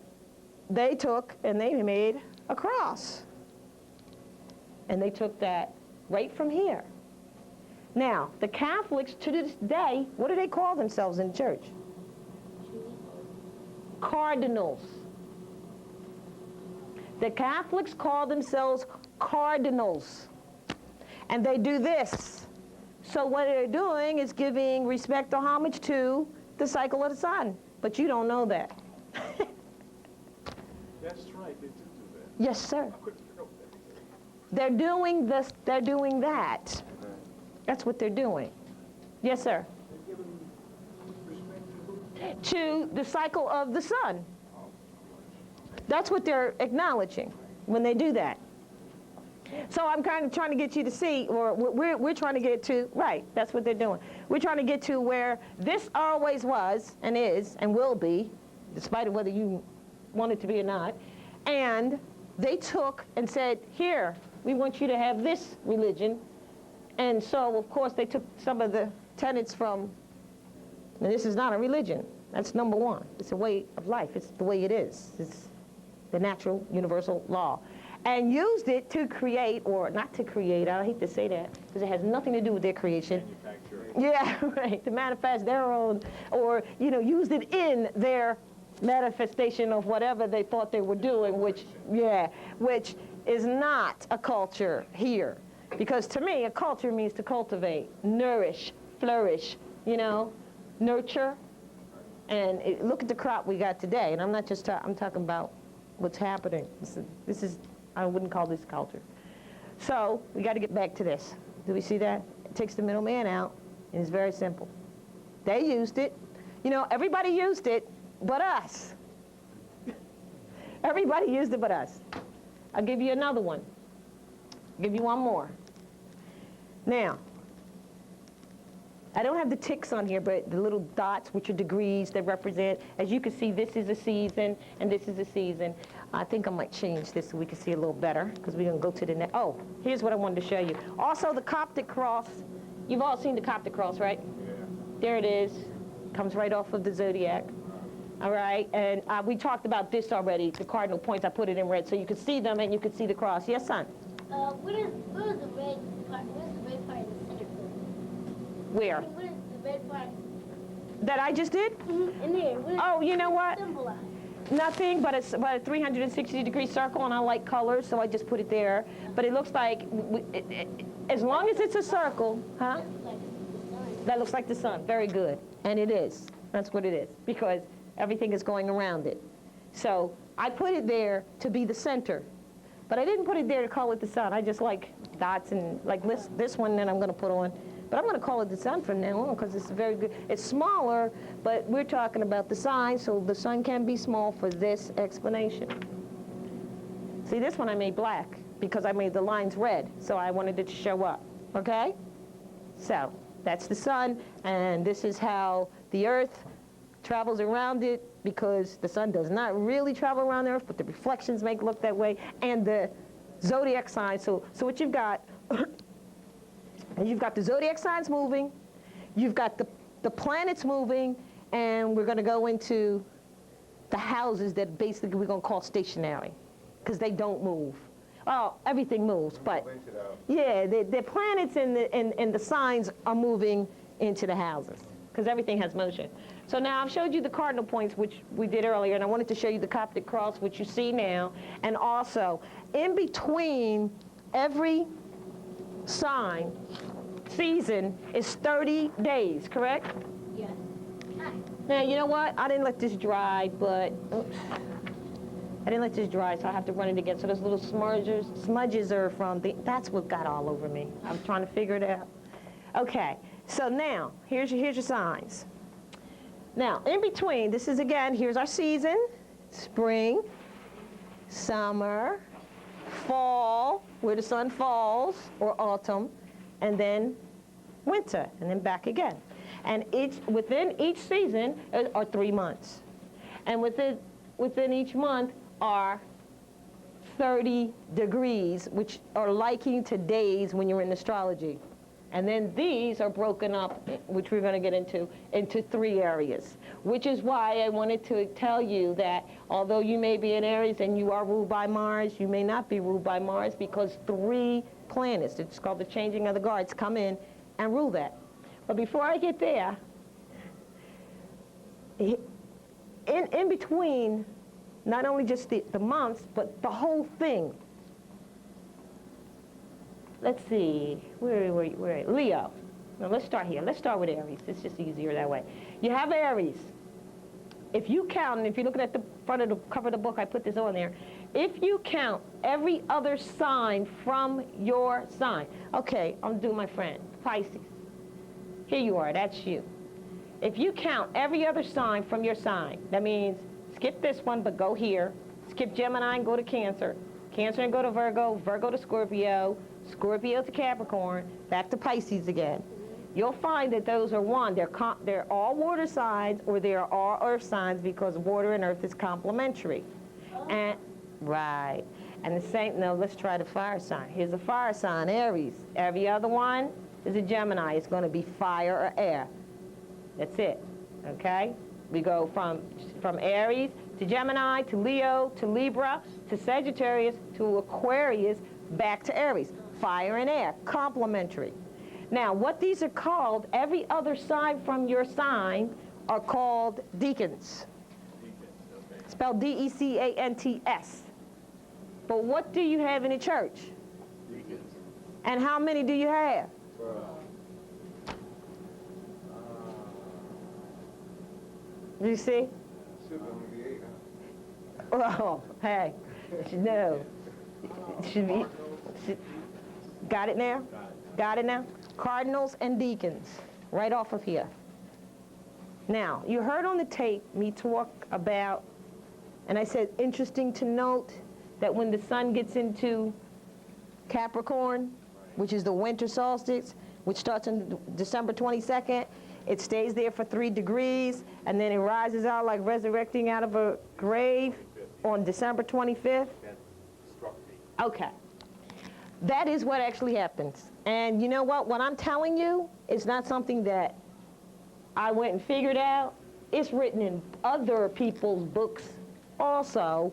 A: they took and they made across. And they took that right from here. Now, the Catholics to this day, what do they call themselves in church? Cardinals. The Catholics call themselves cardinals. And they do this. So what they're doing is giving respect or homage to the cycle of the sun. But you don't know that.
G: That's right, they do that.
A: Yes, sir.
G: I couldn't figure out what that is.
A: They're doing this, they're doing that. That's what they're doing. Yes, sir.
G: They're giving respect
A: To the cycle of the sun. That's what they're acknowledging when they do that. So I'm kind of trying to get you to see, or we're trying to get to, right, that's what they're doing. We're trying to get to where this always was and is and will be, despite of whether you want it to be or not, and they took and said, here, we want you to have this religion. And so, of course, they took some of the tenets from, and this is not a religion. That's number one. It's a way of life. It's the way it is. It's the natural universal law. And used it to create, or not to create, I hate to say that, because it has nothing to do with their creation. Yeah, right, to manifest their own, or, used it in their manifestation of whatever they thought they were doing, which is not a culture here. Because to me, a culture means to cultivate, nourish, flourish, nurture. And look at the crop we got today. And I'm not just I'm talking about what's happening. This is, I wouldn't call this culture. So we got to get back to this. Do we see that? It takes the middleman out, and it's very simple. They used it. Everybody used it but us. Everybody used it but us. I'll give you another one. I'll give you one more. Now, I don't have the ticks on here, but the little dots, which are degrees that represent, as you can see, this is a season, and this is a season. I think I might change this so we can see a little better, because we're going to go to the next. Oh, here's what I wanted to show you. Also, the Coptic cross. You've all seen the Coptic cross, right?
G: Yeah.
A: There it is. Comes right off of the zodiac. All right, and we talked about this already, the cardinal points. I put it in red so you could see them and you could see the cross. Yes, son?
E: What is the red part? Where's the red part in the center?
A: Where?
E: What is the red part?
A: That I just did?
E: In there. What
A: Oh, you know what?
E: symbolize?
A: Nothing but a 360-degree circle, and I like colors, so I just put it there. But it looks like, as long as it's a circle, huh?
E: Like the sun.
A: That looks like the sun. Very good. And it is. That's what it is, because everything is going around it. So I put it there to be the center. But I didn't put it there to call it the sun. I just like dots, and like this one that I'm going to put on. But I'm going to call it the sun from now on, because it's very good. It's smaller, but we're talking about the sign, so the sun can be small for this explanation. See, this one I made black because I made the lines red, so I wanted it to show up, okay? So that's the sun, and this is how the earth travels around it, because the sun does not really travel around the earth, but the reflections make it look that way, and the zodiac signs. So what you've got, you've got the zodiac signs moving, you've got the planets moving, and we're going to go into the houses that basically we're going to call stationary, because they don't move. Oh, everything moves, but yeah, the planets and the signs are moving into the houses, because everything has motion. So now I've showed you the cardinal points, which we did earlier, and I wanted to show you the Coptic cross, which you see now, and also in between every sign, season is 30 days, correct?
E: Yes.
A: Now, you know what? I didn't let this dry, but, oops. I didn't let this dry, so I have to run it again. So those little smudges are from that's what got all over me. I'm trying to figure it out. Okay, so now, here's your signs. Now, in between, this is again, here's our season: spring, summer, fall, where the sun falls, or autumn, and then winter, and then back again. And within each season are 3 months. And within each month are 30 degrees, which are liking to days when you're in astrology. And then these are broken up, which we're going to get into 3 areas, which is why I wanted to tell you that although you may be in Aries and you are ruled by Mars, you may not be ruled by Mars because 3 planets, it's called the changing of the guards, come in and rule that. But before I get there, in between, not only just the months, but the whole thing. Let's see, where Leo. Now let's start here. Let's start with Aries. It's just easier that way. You have Aries. If you count, and if you're looking at the front of the cover of the book, I put this on there. If you count every other sign from your sign. Okay, I'm doing my friend, Pisces. Here you are, that's you. If you count every other sign from your sign, that means skip this one, but go here. Skip Gemini and go to Cancer. Cancer and go to Virgo. Virgo to Scorpio. Scorpio to Capricorn, back to Pisces again. You'll find that those are one. They're all water signs, or they're all earth signs because water and earth is complementary. And right. And the same. Now let's try the fire sign. Here's a fire sign, Aries. Every other one is a Gemini. It's going to be fire or air. That's it. Okay. We go from Aries to Gemini to Leo to Libra to Sagittarius to Aquarius, back to Aries. Fire and air, complementary. Now, what these are called, every other sign from your sign are called deacons. Spelled D-E-C-A-N-T-S. But what do you have in the church?
G: Deacons.
A: And how many do you have? You see?
G: Should only be 8, huh?
A: Oh, hey, no. Should be, got it now? Got it now? Cardinals and deacons, right off of here. Now, you heard on the tape me talk about, and I said, interesting to note that when the sun gets into Capricorn, which is the winter solstice, which starts on December 22nd, it stays there for 3 degrees, and then it rises out like resurrecting out of a grave on December 25th. Okay. That is what actually happens. And you know what? What I'm telling you is not something that I went and figured out. It's written in other people's books also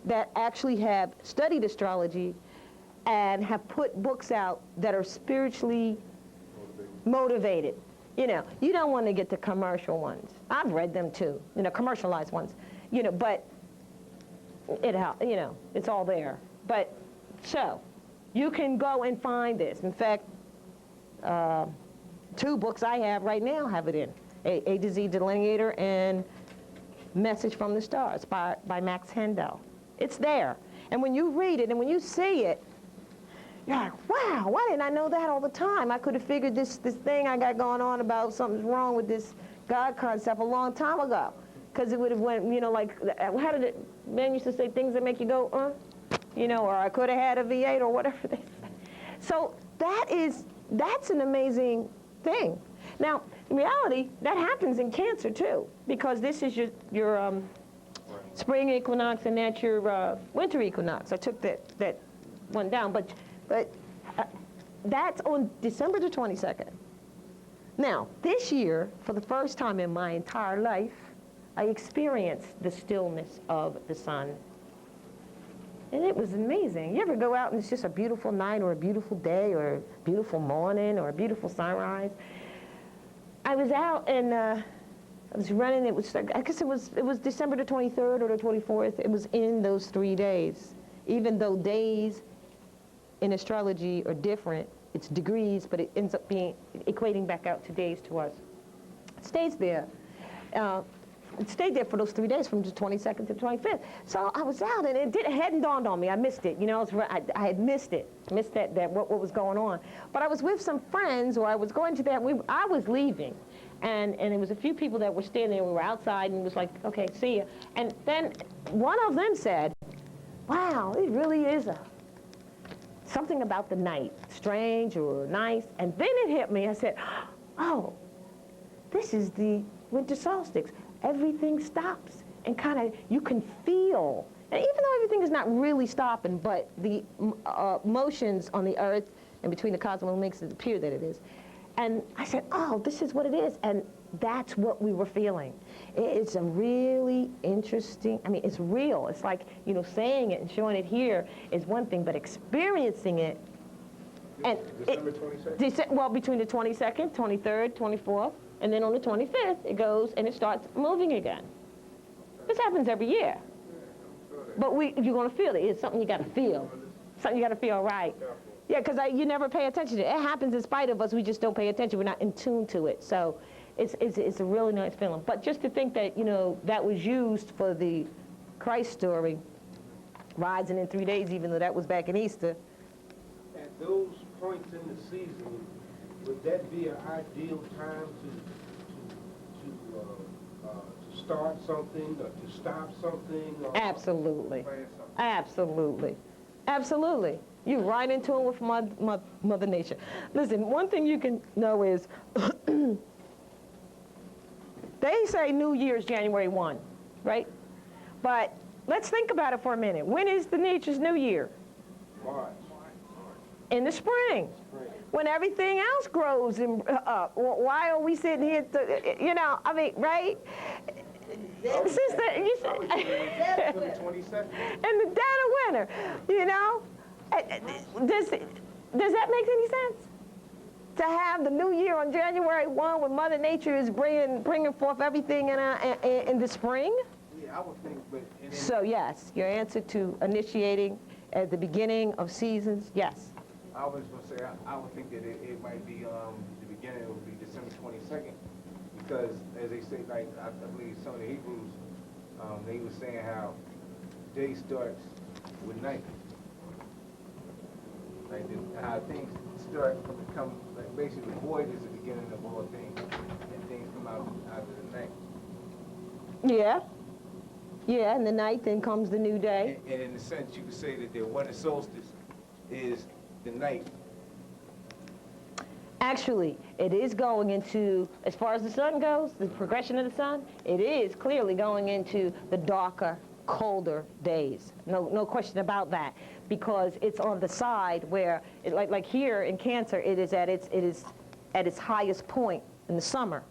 A: that actually have studied astrology and have put books out that are spiritually motivated. You know, you don't want to get the commercial ones. I've read them too, you know, commercialized ones. You know, but it's all there. But so you can go and find this. In fact, 2 books I have right now have it in. A to Z Delineator and Message from the Stars by Max Hendel. It's there. And when you read it and when you see it, you're like, wow, why didn't I know that all the time? I could have figured this thing I got going on about something's wrong with this God concept a long time ago. Because it would have went, you know, like, how did it, men used to say things that make you go, you know, or I could have had a V8 or whatever they say. So that's an amazing thing. Now, in reality, that happens in Cancer too, because this is your spring equinox and that's your winter equinox. I took that one down, but that's on December the 22nd. Now, this year, for the first time in my entire life, I experienced the stillness of the sun. And it was amazing. You ever go out and it's just a beautiful night or a beautiful day or a beautiful morning or a beautiful sunrise? I was out and I was running. It was, I guess it was December the 23rd or the 24th. It was in those 3 days. Even though days in astrology are different, it's degrees, but it ends up being equating back out to days to us. It stays there. It stayed there for those 3 days, from the 22nd to the 25th. So I was out, and it hadn't dawned on me. I missed it. You know, I had missed it. Missed that what was going on. But I was with some friends, or I was going to that. I was leaving, and there was a few people that were standing there. We were outside, and it was like, okay, see ya. And then one of them said, wow, it really is something about the night, strange or nice. And then it hit me. I said, oh, this is the winter solstice. Everything stops and kind of, you can feel, and even though everything is not really stopping, but the motions on the earth and between the cosmos makes it appear that it is. And I said, oh, this is what it is. And that's what we were feeling. It's a really interesting, I mean, it's real. It's like, you know, saying it and showing it here is one thing, but experiencing it. And
G: December 22nd?
A: well, between the 22nd, 23rd, 24th, and then on the 25th, it goes and it starts moving again. This happens every year. But you're going to feel it. It's something you got to feel. Something you got to feel right. Yeah, because you never pay attention to it. It happens in spite of us. We just don't pay attention. We're not in tune to it. So it's a really nice feeling. But just to think that, you know, that was used for the Christ story, rising in 3 days, even though that was back in Easter.
H: At those points in the season, would that be an ideal time to start something or to stop something? Or
A: Absolutely.
G: Playing something.
A: Absolutely. Absolutely. You're right in tune with Mother Nature. Listen, one thing you can know is they say New Year's January 1, right? But let's think about it for a minute. When is the nature's New Year?
G: March.
A: In the spring. When everything else grows up. Why are we sitting here, you know, I mean, right? Sister, you
G: December 22nd.
A: in the dead of winter, you know? Does that make any sense? To have the new year on January 1 when Mother Nature is bringing forth everything in the spring?
H: Yeah, I would think, but...
A: So yes, your answer to initiating at the beginning of seasons, yes.
H: I was going to say, I would think that it might be, the beginning would be December 22nd, because as they say, like, I believe some of the Hebrews, they were saying how day starts with night. Like, how things start to become, like, basically the void is the beginning of all things, and things come out of the night.
A: Yeah. Yeah, and the night then comes the new day.
H: And in a sense, you could say that the winter solstice is the night.
A: Actually, it is going into, as far as the sun goes, the progression of the sun, it is clearly going into the darker, colder days. No question about that, because it's on the side where, like here in Cancer, it is at its highest point in the summer,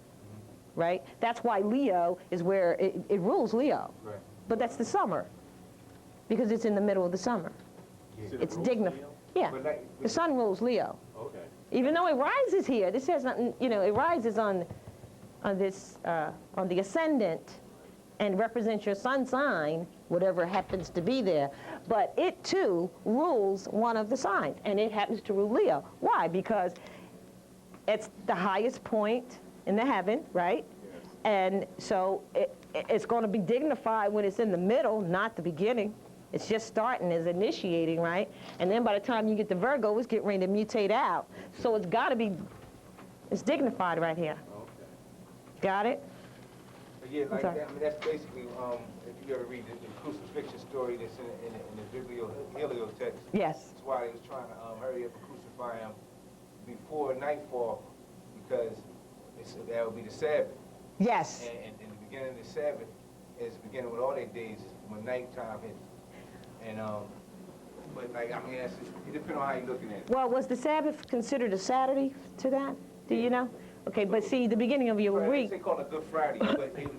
A: right? That's why Leo is where it rules Leo.
H: Right.
A: But that's the summer, because it's in the middle of the summer. It's dignified. Yeah,
H: But like,
A: the sun rules Leo.
C: Okay.
A: Even though it rises here, this has nothing, you know, it rises on the ascendant and represents your sun sign, whatever happens to be there. But it too rules one of the signs, and it happens to rule Leo. Why? Because it's the highest point in the heaven, right?
C: Yes.
A: And so it's going to be dignified when it's in the middle, not the beginning. It's just starting, it's initiating, right? And then by the time you get to Virgo, it's getting ready to mutate out. So it's got to be, it's dignified right here.
C: Okay.
A: Got it?
H: But yeah, like
A: sorry.
H: that, I mean, that's basically, if you ever read the crucifixion story that's in the Biblio text,
A: Yes.
H: that's why they was trying to hurry up and crucify him before nightfall, because that would be the Sabbath.
A: Yes.
H: And the beginning of the Sabbath is the beginning with all their days when nighttime hits. And, but like, I mean, it depends on how you're looking at it.
A: Well, was the Sabbath considered a Saturday to that? Do you know? Okay, but see, the beginning of your
H: They
A: week,
H: call it Good Friday, but he was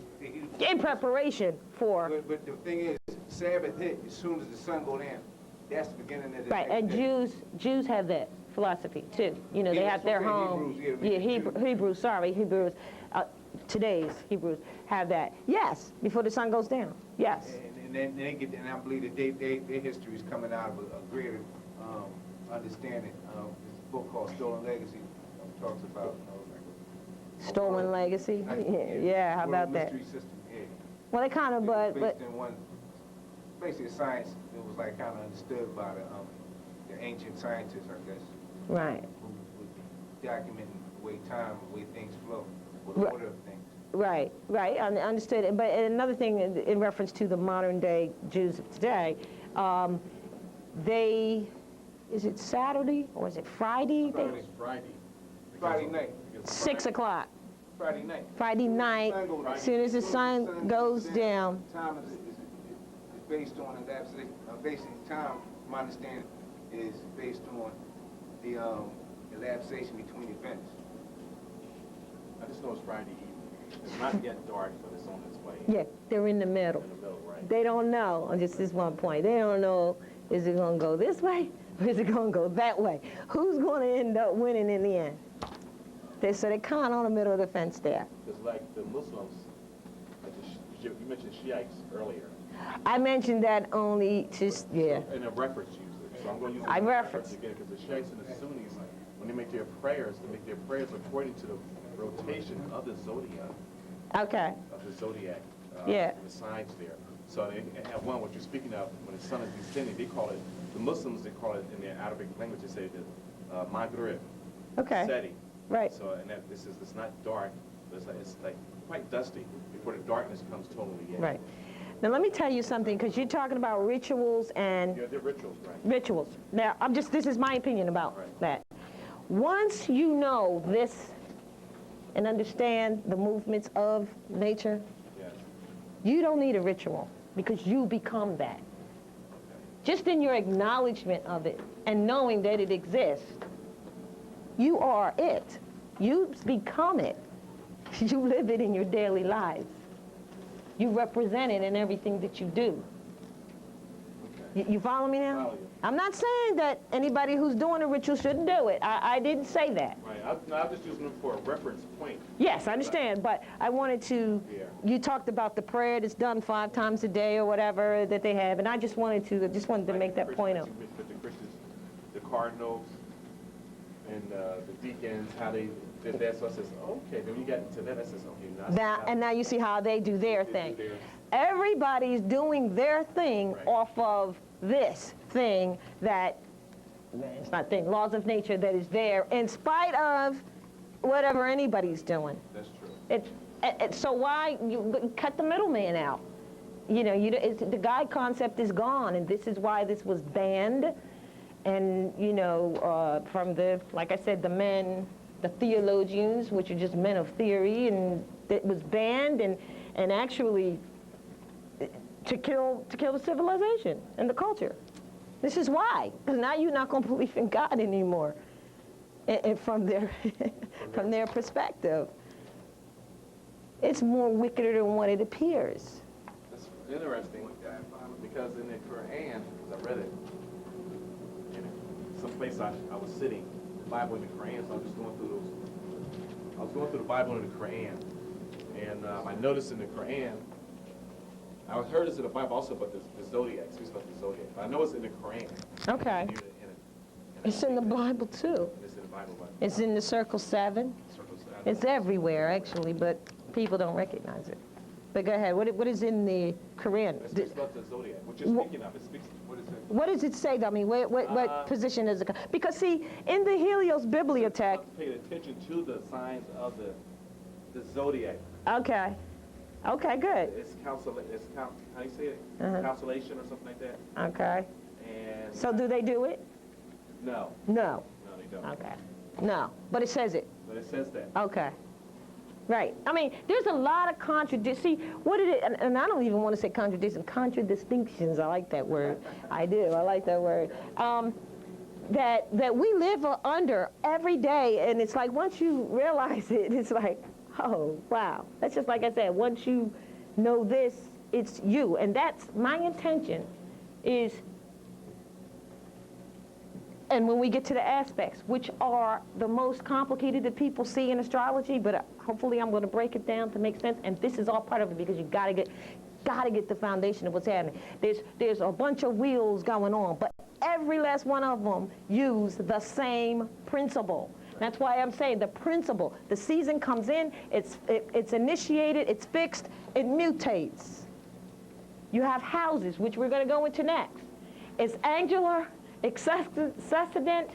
A: in preparation for,
H: But the thing is, Sabbath hit as soon as the sun go down. That's the beginning of the
A: right,
H: next
A: and
H: day.
A: Jews have that philosophy too. You know, they
H: Yeah,
A: have
H: that's
A: their
H: what I'm
A: home.
H: saying, Hebrews, yeah,
A: Hebrews, today's Hebrews have that. Yes, before the sun goes down, yes.
H: And then they get, and I believe that their history is coming out of a greater understanding. This book called Stolen Legacy talks about, like
A: Stolen legacy, yeah, how about that?
H: Mystery system, yeah.
A: Well, they kind of,
H: It was
A: but,
H: based in one, basically a science that was like kind of understood by the ancient scientists, I guess,
A: right.
H: who would be documenting the way time, the way things flow, the
A: Right.
H: order of things.
A: Right, understood. But another thing in reference to the modern day Jews of today, is it Saturday or is it Friday?
C: It's Friday.
H: Friday night.
A: 6 o'clock.
H: Friday night.
A: Friday night, as soon as the sun goes down.
H: Time is based on, and that's basically time, my understanding, is based on the elapsation between events?
C: I just know it's Friday evening. It's not yet dark, but it's on its way.
A: Yeah, they're in the middle.
C: In the middle, right?
A: They don't know, on just this one point. They don't know, is it going to go this way or is it going to go that way? Who's going to end up winning in the end? So they're kind of on the middle of the fence there.
C: Because like the Muslims, like you mentioned Shiites earlier.
A: I mentioned that only to, yeah.
C: So, in a reference user. So I'm going to use
A: I
C: it as a
A: reference.
C: again because the Shiites and the Sunnis, when they make their prayers, they make their prayers according to the rotation of the zodiac.
A: Okay,
C: Of the zodiac.
A: Yeah.
C: The signs there. So they have one, what you're speaking of, when the sun is descending, they call it, the Muslims, they call it in their Arabic language, they say the Maghrib.
A: okay,
C: Setting.
A: right.
C: So, and that it's not dark, but it's like quite dusty before the darkness comes totally in.
A: Right. Now let me tell you something, because you're talking about rituals and
C: Yeah, they're rituals, right?
A: rituals. Now, this is my opinion about
C: Right.
A: that. Once you know this and understand the movements of nature,
C: Yes.
A: you don't need a ritual because you become that. Just in your acknowledgement of it and knowing that it exists, you are it. You become it. You live it in your daily lives. You represent it in everything that you do.
C: Okay.
A: You follow me now?
C: Follow you.
A: I'm not saying that anybody who's doing a ritual shouldn't do it. I didn't say that.
C: Right. I'm just using them for a reference point.
A: Yes, I understand, but I wanted to,
C: Yeah.
A: you talked about the prayer that's done 5 times a day or whatever that they have, and I just wanted to
C: Like
A: make
C: the
A: that point up.
C: Christians, with the Christians, the cardinals, and the deacons, how they did that. So I says, okay, then when you got into that, I says, okay,
A: Now you see how they do their
C: they do
A: thing.
C: theirs.
A: Everybody's doing their thing
C: Right.
A: off of this thing that, it's not thing, laws of nature that is there in spite of whatever anybody's doing.
C: That's true.
A: So why you cut the middleman out? You know, the God concept is gone, and this is why this was banned. And you know, from the, like I said, the men, the theologians, which are just men of theory, and it was banned and actually to kill the civilization and the culture. This is why, because now you're not going to believe in God anymore, and from their from their perspective. It's more wickeder than what it appears.
C: That's interesting because in the Quran, because I read it, in some place I was sitting, the Bible and the Quran, so I was just going through those. I was going through the Bible and the Quran, and I noticed in the Quran, I heard this in the Bible also about the zodiac, speaks about the zodiac, but I know it's in the Quran.
A: Okay. It's in the Bible too.
C: It's in the Bible, but
A: It's in the Circle 7.
C: circles.
A: It's everywhere actually, but people don't recognize it. But go ahead. What is in the Quran?
C: It speaks about the zodiac. What you're speaking of, it speaks. What is it?
A: What does it say? I mean, what position is it? Because see, in the Helios Bibliothèque.
C: Pay attention to the signs of the zodiac.
A: Okay. Okay, good.
C: It's how do you say it?
A: Uh-huh.
C: Constellation or something like that.
A: Okay.
C: And
A: So do they do it?
C: no,
A: No.
C: they don't.
A: Okay. No. But it says it.
C: But it says that.
A: Okay. Right. I mean, there's a lot of contradictions. See, what it is, and I don't even want to say contradictions, contradistinctions. I like that word. I do. I like that word. That we live under every day, and it's like once you realize it, it's like, oh, wow. That's just like I said, once you know this, it's you. And that's my intention is, and when we get to the aspects, which are the most complicated that people see in astrology, but hopefully I'm going to break it down to make sense, and this is all part of it because you got to get the foundation of what's happening. There's a bunch of wheels going on, but every last one of them use the same principle. That's why I'm saying the principle. The season comes in, it's initiated, it's fixed, it mutates. You have houses, which we're going to go into next. It's angular, accescendent,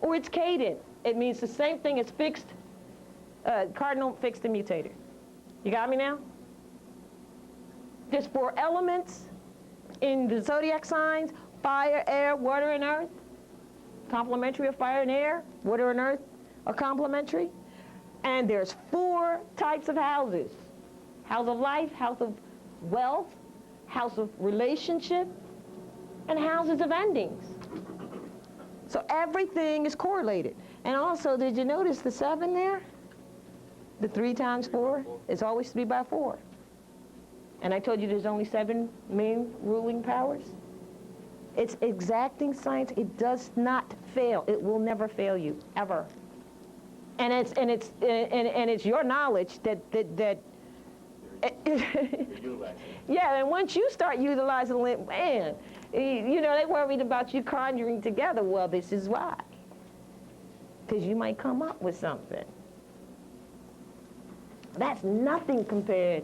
A: or it's cadent. It means the same thing as fixed, cardinal, fixed, and mutated. You got me now? There's 4 elements in the zodiac signs: fire, air, water, and earth. Complementary of fire and air, water and earth are complementary. And there's 4 types of houses: house of life, house of wealth, house of relationship, and houses of endings. So everything is correlated. And also, did you notice the 7 there? The 3 times 4 is always 3 by 4. And I told you there's only 7 main ruling powers. It's exacting science. It does not fail. It will never fail you, ever. And it's your knowledge that yeah, and once you start utilizing it, man, you know, they worried about you conjuring together. Well, this is why. Because you might come up with something. That's nothing compared,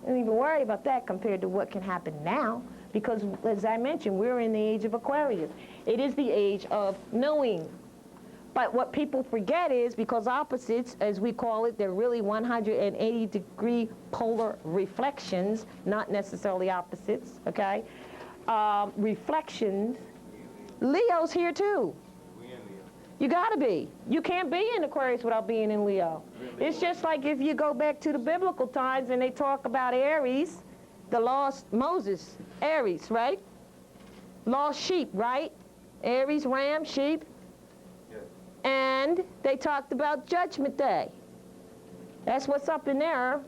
A: don't even worry about that compared to what can happen now. Because, as I mentioned, we're in the age of Aquarius. It is the age of knowing. But what people forget is, because opposites, as we call it, they're really 180-degree polar reflections, not necessarily opposites, okay? Reflections. Leo's here too. You gotta be. You can't be in Aquarius without being in Leo. It's just like if you go back to the biblical times and they talk about Aries, the lost Moses, Aries, right? Lost sheep, right? Aries, ram, sheep. And they talked about Judgment Day. That's what's up in there.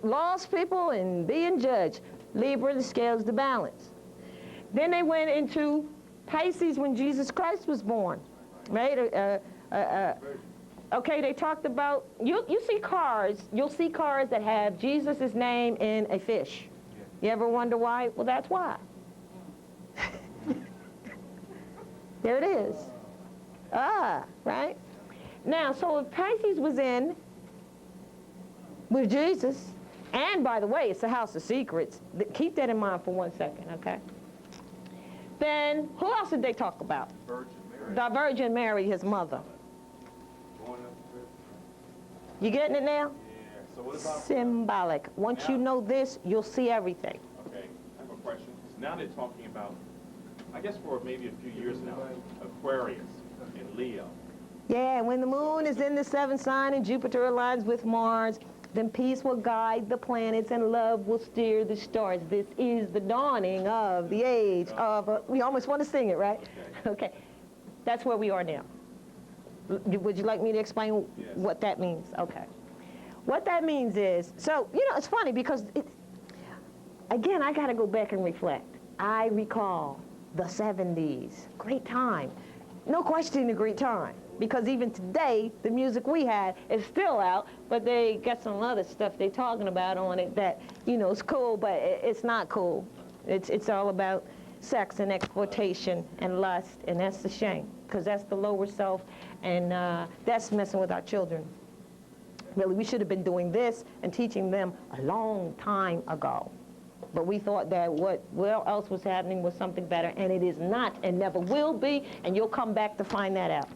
A: Lost people and being judged. Libra, the scales, the balance. Then they went into Pisces when Jesus Christ was born, right? Okay, they talked about, you see cars, you'll see cars that have Jesus' name in a fish. You ever wonder why? Well, that's why. There it is. Right? Now, so if Pisces was in with Jesus, and by the way, it's the house of secrets. Keep that in mind for 1 second, okay? Then, who else did they talk about?
C: Virgin Mary.
A: The Virgin Mary, his mother. You getting it now?
C: Yeah. So what about
A: Symbolic. Once you know this, you'll see everything.
C: Okay, I have a question. Now they're talking about, I guess for maybe a few years now, Aquarius and Leo.
A: Yeah, when the moon is in the 7th sign and Jupiter aligns with Mars, then peace will guide the planets and love will steer the stars. This is the dawning of the age of, we almost want to sing it, right? Okay. That's where we are now. Would you like me to explain what that means? Okay. What that means is, so, you know, it's funny because, again, I got to go back and reflect. I recall the 70s. Great time. No question a great time. Because even today, the music we had is still out, but they got some other stuff they're talking about on it that, you know, is cool, but it's not cool. It's all about sex and exploitation and lust, and that's a shame, because that's the lower self, and that's messing with our children. Really, we should have been doing this and teaching them a long time ago. But we thought that what else was happening was something better, and it is not and never will be, and you'll come back to find that out.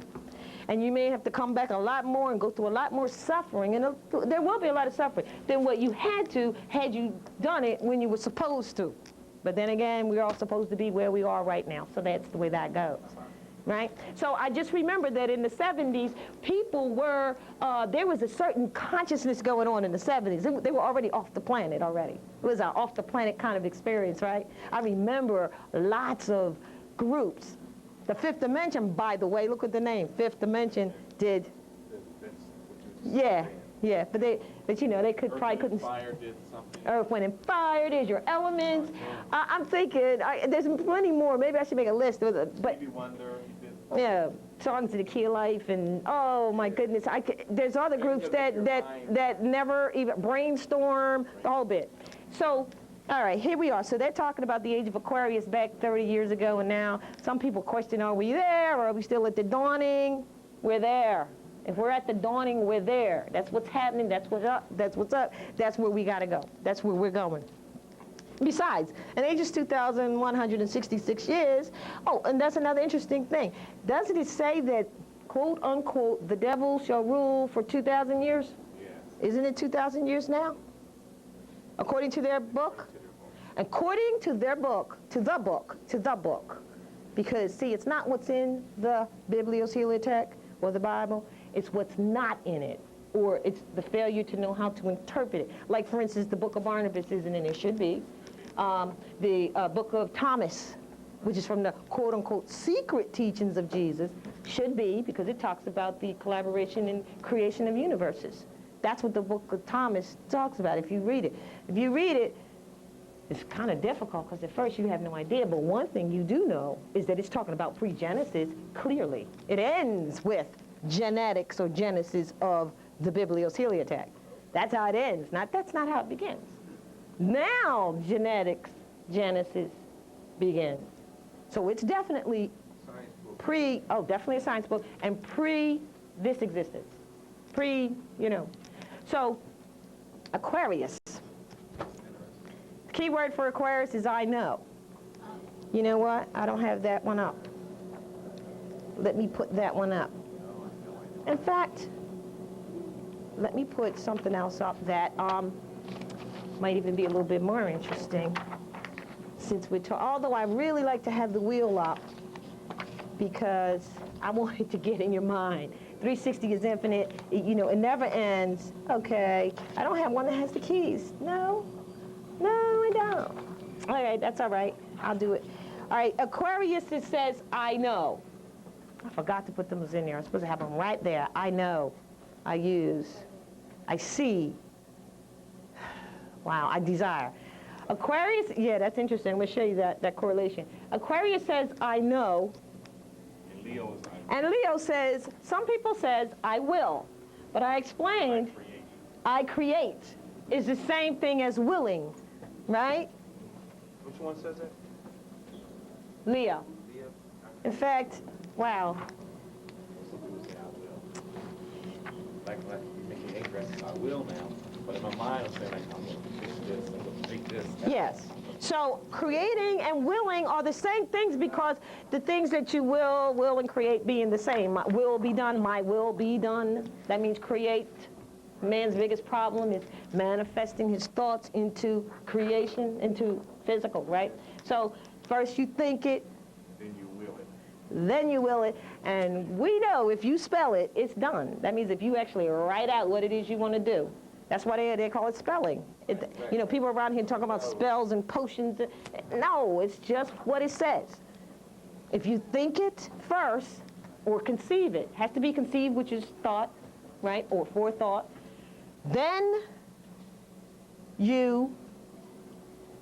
A: And you may have to come back a lot more and go through a lot more suffering, and there will be a lot of suffering than what you had you done it when you were supposed to. But then again, we're all supposed to be where we are right now, so that's the way that goes. Right? So I just remember that in the 70s, people were, there was a certain consciousness going on in the 70s. They were already off the planet already. It was an off-the-planet kind of experience, right? I remember lots of groups. The Fifth Dimension, by the way, look at the name. Fifth Dimension did. Yeah, but you know, they probably couldn't.
C: Fire did something.
A: Earth, Wind, and Fire, there's your elements. I'm thinking, there's plenty more. Maybe I should make a list. But
C: Stevie Wonder, he did.
A: Yeah, Songs of the Key of Life, and oh my goodness, there's other groups that never even Brainstorm, the whole bit. So, all right, here we are. So they're talking about the age of Aquarius back 30 years ago, and now some people question, are we there, or are we still at the dawning? We're there. If we're at the dawning, we're there. That's what's happening. That's what's up. That's what's up. That's where we got to go. That's where we're going. Besides, an age is 2,166 years. Oh, and that's another interesting thing. Doesn't it say that, quote, unquote, the devil shall rule for 2,000 years?
C: Yes.
A: Isn't it 2,000 years now? According to their book? According to their book, to the book. Because, see, it's not what's in the Bibliothek or the Bible. It's what's not in it, or it's the failure to know how to interpret it. Like, for instance, the book of Barnabas isn't in it. It should be. The book of Thomas, which is from the quote-unquote secret teachings of Jesus, should be, because it talks about the collaboration and creation of universes. That's what the book of Thomas talks about, if you read it. If you read it, it's kind of difficult, because at first you have no idea, but one thing you do know is that it's talking about pre-Genesis clearly. It ends with genetics or genesis of the Biblioteliatext. That's how it ends. That's not how it begins. Now genetics, Genesis begins. So it's definitely definitely a science book, and this existence. So Aquarius. The key word for Aquarius is I know. You know what? I don't have that one up. Let me put that one up. In fact, let me put something else up that might even be a little bit more interesting, since although I really like to have the wheel up because I want it to get in your mind. 360 is infinite, it never ends. Okay, I don't have one that has the keys. No, I don't. All right, that's all right, I'll do it. All right, Aquarius, it says, I know. I forgot to put them in there. I'm supposed to have them right there. I know, I use, I see. Wow, I desire. Aquarius, yeah, that's interesting. I'm going to show you that correlation. Aquarius says, I know. And Leo says, some people says, I will. But I explained, I create is the same thing as willing, right?
C: Which one says it?
A: Leo. In fact, wow.
C: Like making interesting, I will now. But in my mind, I'm saying, like, I'm going to fix this, I'm going to make this.
A: Yes. So creating and willing are the same things, because the things that you will and create being the same. My will be done, my will be done. That means create. Man's biggest problem is manifesting his thoughts into creation, into physical, right? So first you think it,
C: Then you will it.
A: then you will it, and we know if you spell it, it's done. That means if you actually write out what it is you want to do. That's why they call it spelling. People around here talk about spells and potions. No, it's just what it says. If you think it first, or conceive it, has to be conceived, which is thought, right, or forethought, then you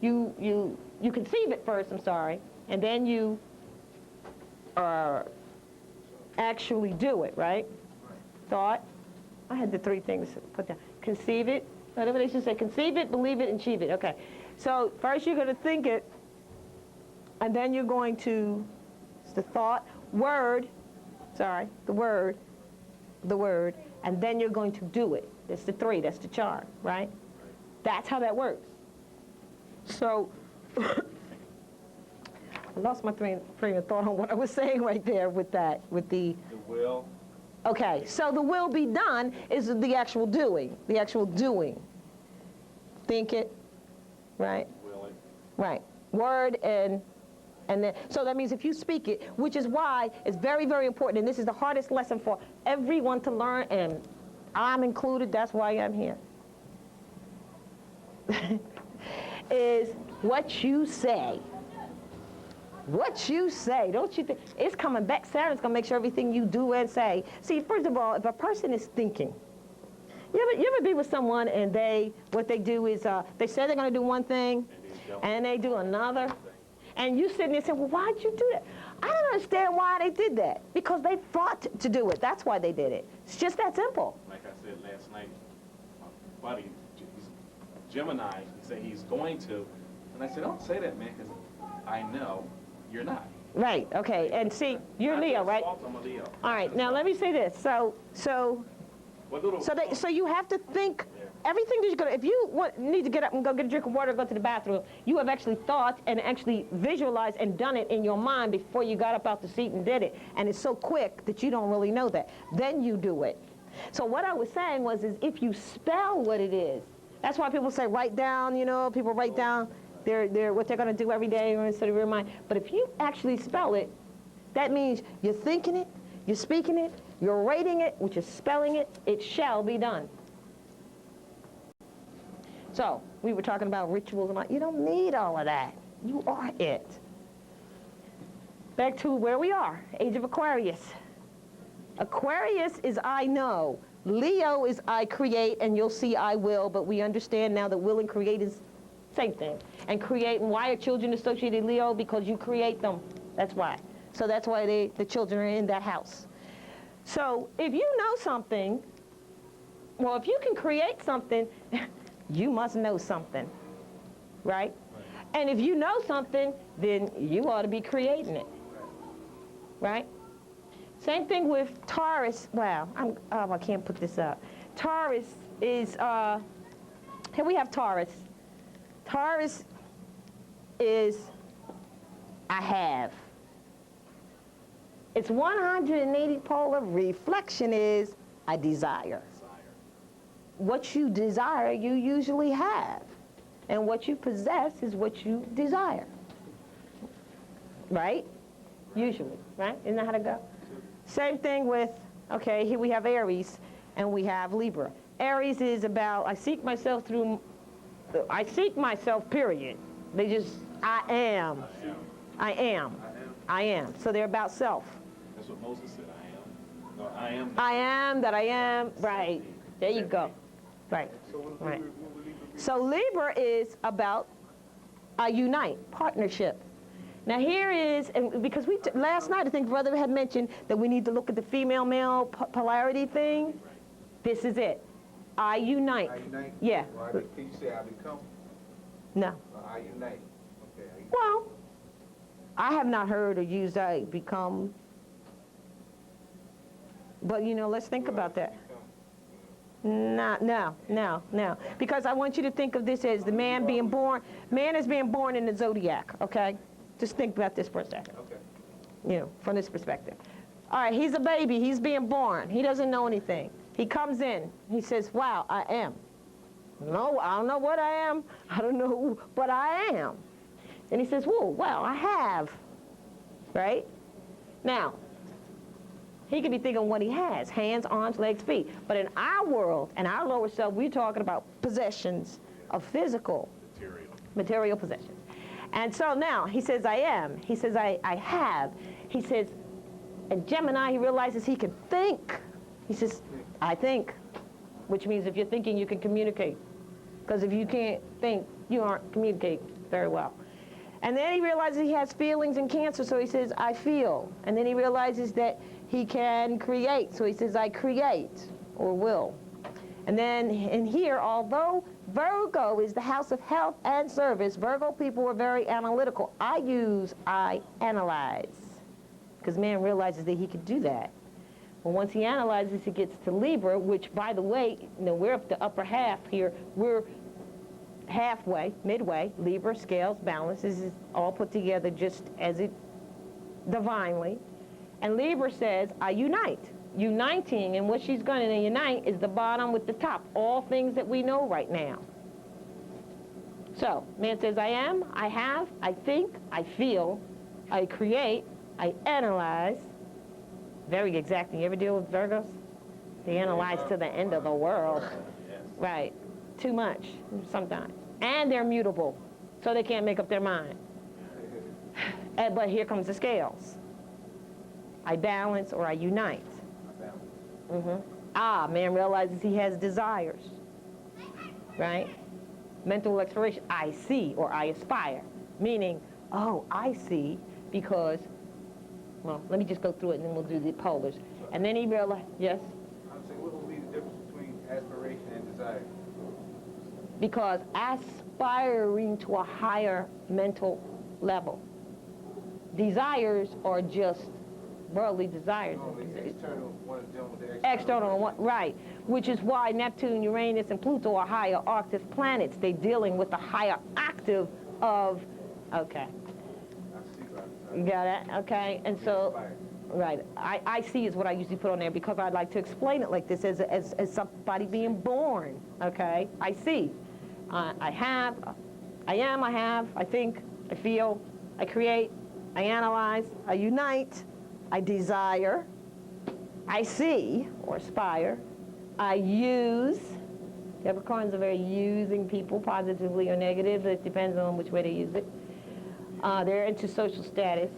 A: conceive it first, I'm sorry, and then you actually do it, right? Thought. I had the three things put down. Conceive it. Whatever they should say. Conceive it, believe it, and achieve it. Okay. So first you're going to think it, and then you're going to, it's the thought, the word, and then you're going to do it. That's the three. That's the chart, right? That's how that works. So I lost my train of thought on what I was saying right there with that, with the
C: will.
A: Okay, so the will be done is the actual doing, Think it, right?
C: Will it.
A: Right. Word and then, so that means if you speak it, which is why it's very, very important, and this is the hardest lesson for everyone to learn, and I'm included, that's why I'm here, is what you say. What you say, don't you think? It's coming back. Saturn's going to make sure everything you do and say. See, first of all, if a person is thinking, you ever be with someone and what they do is they say they're going to do one thing and they do another, and you sitting there saying, well, why'd you do that? I don't understand why they did that. Because they thought to do it. That's why they did it. It's just that simple.
C: Like I said last night, my buddy, he's Gemini, he said he's going to, and I said, don't say that, man, because I know you're not.
A: Right, okay, and see, you're Leo, right?
C: I'm a Leo.
A: All right, now let me say this. So you have to think everything that you're gonna. If you need to get up and go get a drink of water, go to the bathroom, you have actually thought and actually visualized and done it in your mind before you got up out the seat and did it. And it's so quick that you don't really know that. Then you do it. So what I was saying is if you spell what it is, that's why people say write down. People write down what they're going to do every day instead of remind. But if you actually spell it, that means you're thinking it, you're speaking it, you're writing it, which is spelling it, it shall be done. So we were talking about rituals. You don't need all of that. You are it. back to where we are, age of Aquarius. Aquarius is I know. Leo is I create, and you'll see I will, but we understand now that will and create is same thing. And create, and why are children associated Leo? Because you create them. That's why. So that's why the children are in that house. So if you know something, well, if you can create something, you must know something, right? And if you know something, then you ought to be creating it, right? Same thing with Taurus. Wow, I can't put this up. Taurus is, here we have Taurus. Taurus is, I have. It's 180 polar. Reflection is, I desire. What you desire, you usually have. And what you possess is what you desire. Right? Usually, right? Isn't that how to go? Same thing with, okay, here we have Aries and we have Libra. Aries is about, I seek myself, period. They just, I am. So they're about self.
C: That's what Moses said, I am. No, I am.
A: I am that I am. Right. There you go. Right. Right. So Libra is about a unite, partnership. Now here is, and because last night I think Brother had mentioned that we need to look at the female-male polarity thing. This is it. I unite.
H: I unite?
A: Yeah.
H: Well, can you say I become?
A: No.
H: I unite. Okay.
A: Well, I have not heard or used I become. But, you know, let's think about that. No. Because I want you to think of this as the man being born. Man is being born in the zodiac, okay? Just think about this for a second.
H: Okay.
A: You know, from this perspective. All right, he's a baby. He's being born. He doesn't know anything. He comes in. He says, wow, I am. No, I don't know what I am. I don't know, but I am. And he says, whoa, wow, I have. Right? Now, he could be thinking what he has, hands, arms, legs, feet. But in our world, in our lower self, we're talking about possessions of physical, material possessions. And so now, he says, I am. He says, I have. He says, and Gemini, he realizes he can think. He says, I think, which means if you're thinking, you can communicate. Because if you can't think, you aren't communicating very well. And then he realizes he has feelings in Cancer, so he says, I feel. And then he realizes that he can create, so he says, I create, or will. And then in here, although Virgo is the house of health and service, Virgo people are very analytical. I analyze, because man realizes that he could do that. But once he analyzes, he gets to Libra, which, by the way, you know, we're up the upper half here. We're halfway, midway. Libra, scales, balance, this is all put together just as it divinely. And Libra says, I unite. Uniting, and what she's going to unite is the bottom with the top. All things that we know right now. So, man says, I am, I have, I think, I feel, I create, I analyze. Very exacting. You ever deal with Virgos? They analyze to the end of the world. Right. Too much, sometimes. And they're mutable, so they can't make up their mind. But here comes the scales. I balance or I unite. Man realizes he has desires, right? Mental exploration, I see or I aspire, meaning, oh, I see because, well, let me just go through it and then we'll do the polars. And then he realized, yes?
H: I'm saying, what would be the difference between aspiration and desire?
A: Because aspiring to a higher mental level. Desires are just worldly desires.
H: External, one is dealing with the external.
A: External, right. Which is why Neptune, Uranus, and Pluto are higher octave planets. They're dealing with the higher octave of, okay. You got it? Okay. And so, right. I see is what I usually put on there because I'd like to explain it like this as somebody being born. Okay. I see. I have, I am, I have, I think, I feel, I create, I analyze, I unite, I desire, I see, or aspire, I use. Capricorns are very using people, positively or negative. It depends on which way they use it. They're into social status.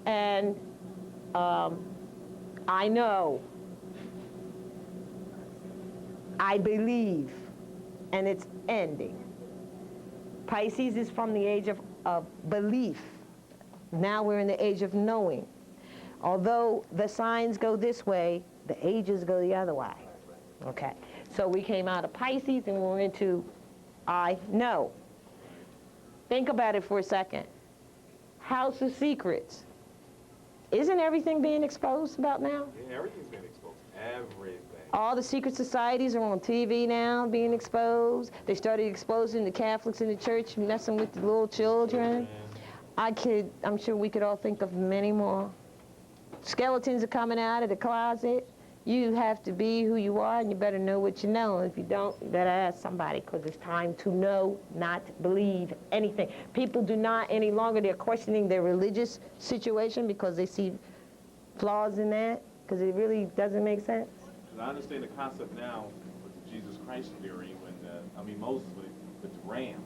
A: And I know, I believe, and it's ending. Pisces is from the age of belief. Now we're in the age of knowing. Although the signs go this way, the ages go the other way. Okay, so we came out of Pisces and we're into I know. Think about it for a second. House of Secrets. Isn't everything being exposed about now?
C: Yeah, everything's been exposed. Everything.
A: All the secret societies are on TV now being exposed. They started exposing the Catholics in the church, messing with the little children. I'm sure we could all think of many more. Skeletons are coming out of the closet. You have to be who you are, and you better know what you know. If you don't, you better ask somebody, because it's time to know, not believe anything. People do not any longer, they're questioning their religious situation because they see flaws in that, because it really doesn't make sense.
C: I understand the concept now with the Jesus Christ theory when, Moses with the ram.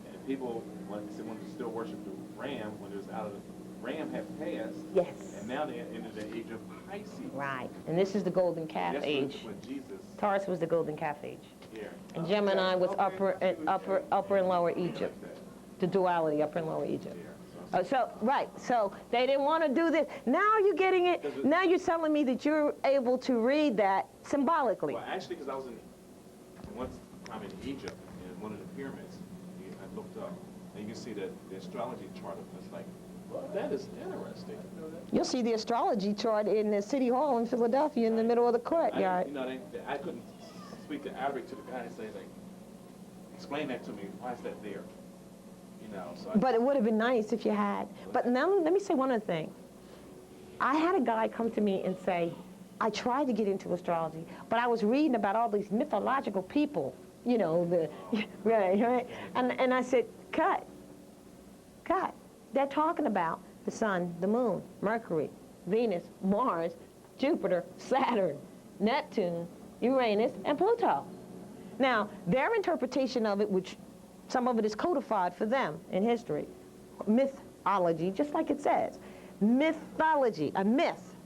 C: And people want to still worship the ram when it was out of the ram had passed.
A: Yes.
C: And now they're into the age of Pisces.
A: Right. And this is the golden calf
C: That's
A: age.
C: when Jesus.
A: Taurus was the golden calf age.
C: Yeah.
A: And Gemini was upper and lower Egypt. The duality, upper and lower Egypt. So they didn't want to do this. Now you're getting it. Now you're telling me that you're able to read that symbolically.
C: Well, actually, because I was in one time in Egypt, in one of the pyramids, I looked up, and you can see that the astrology chart of it's like, well, that is interesting.
A: You'll see the astrology chart in the City Hall in Philadelphia in the middle of the courtyard.
C: I couldn't speak the Arabic to the guy and say, like, explain that to me. Why is that there?
A: But it would have been nice if you had. But now let me say one other thing. I had a guy come to me and say, I tried to get into astrology, but I was reading about all these mythological people, right. And I said, cut. They're talking about the sun, the moon, Mercury, Venus, Mars, Jupiter, Saturn, Neptune, Uranus, and Pluto. Now, their interpretation of it, which some of it is codified for them in history. Mythology, just like it says. Mythology, a myth.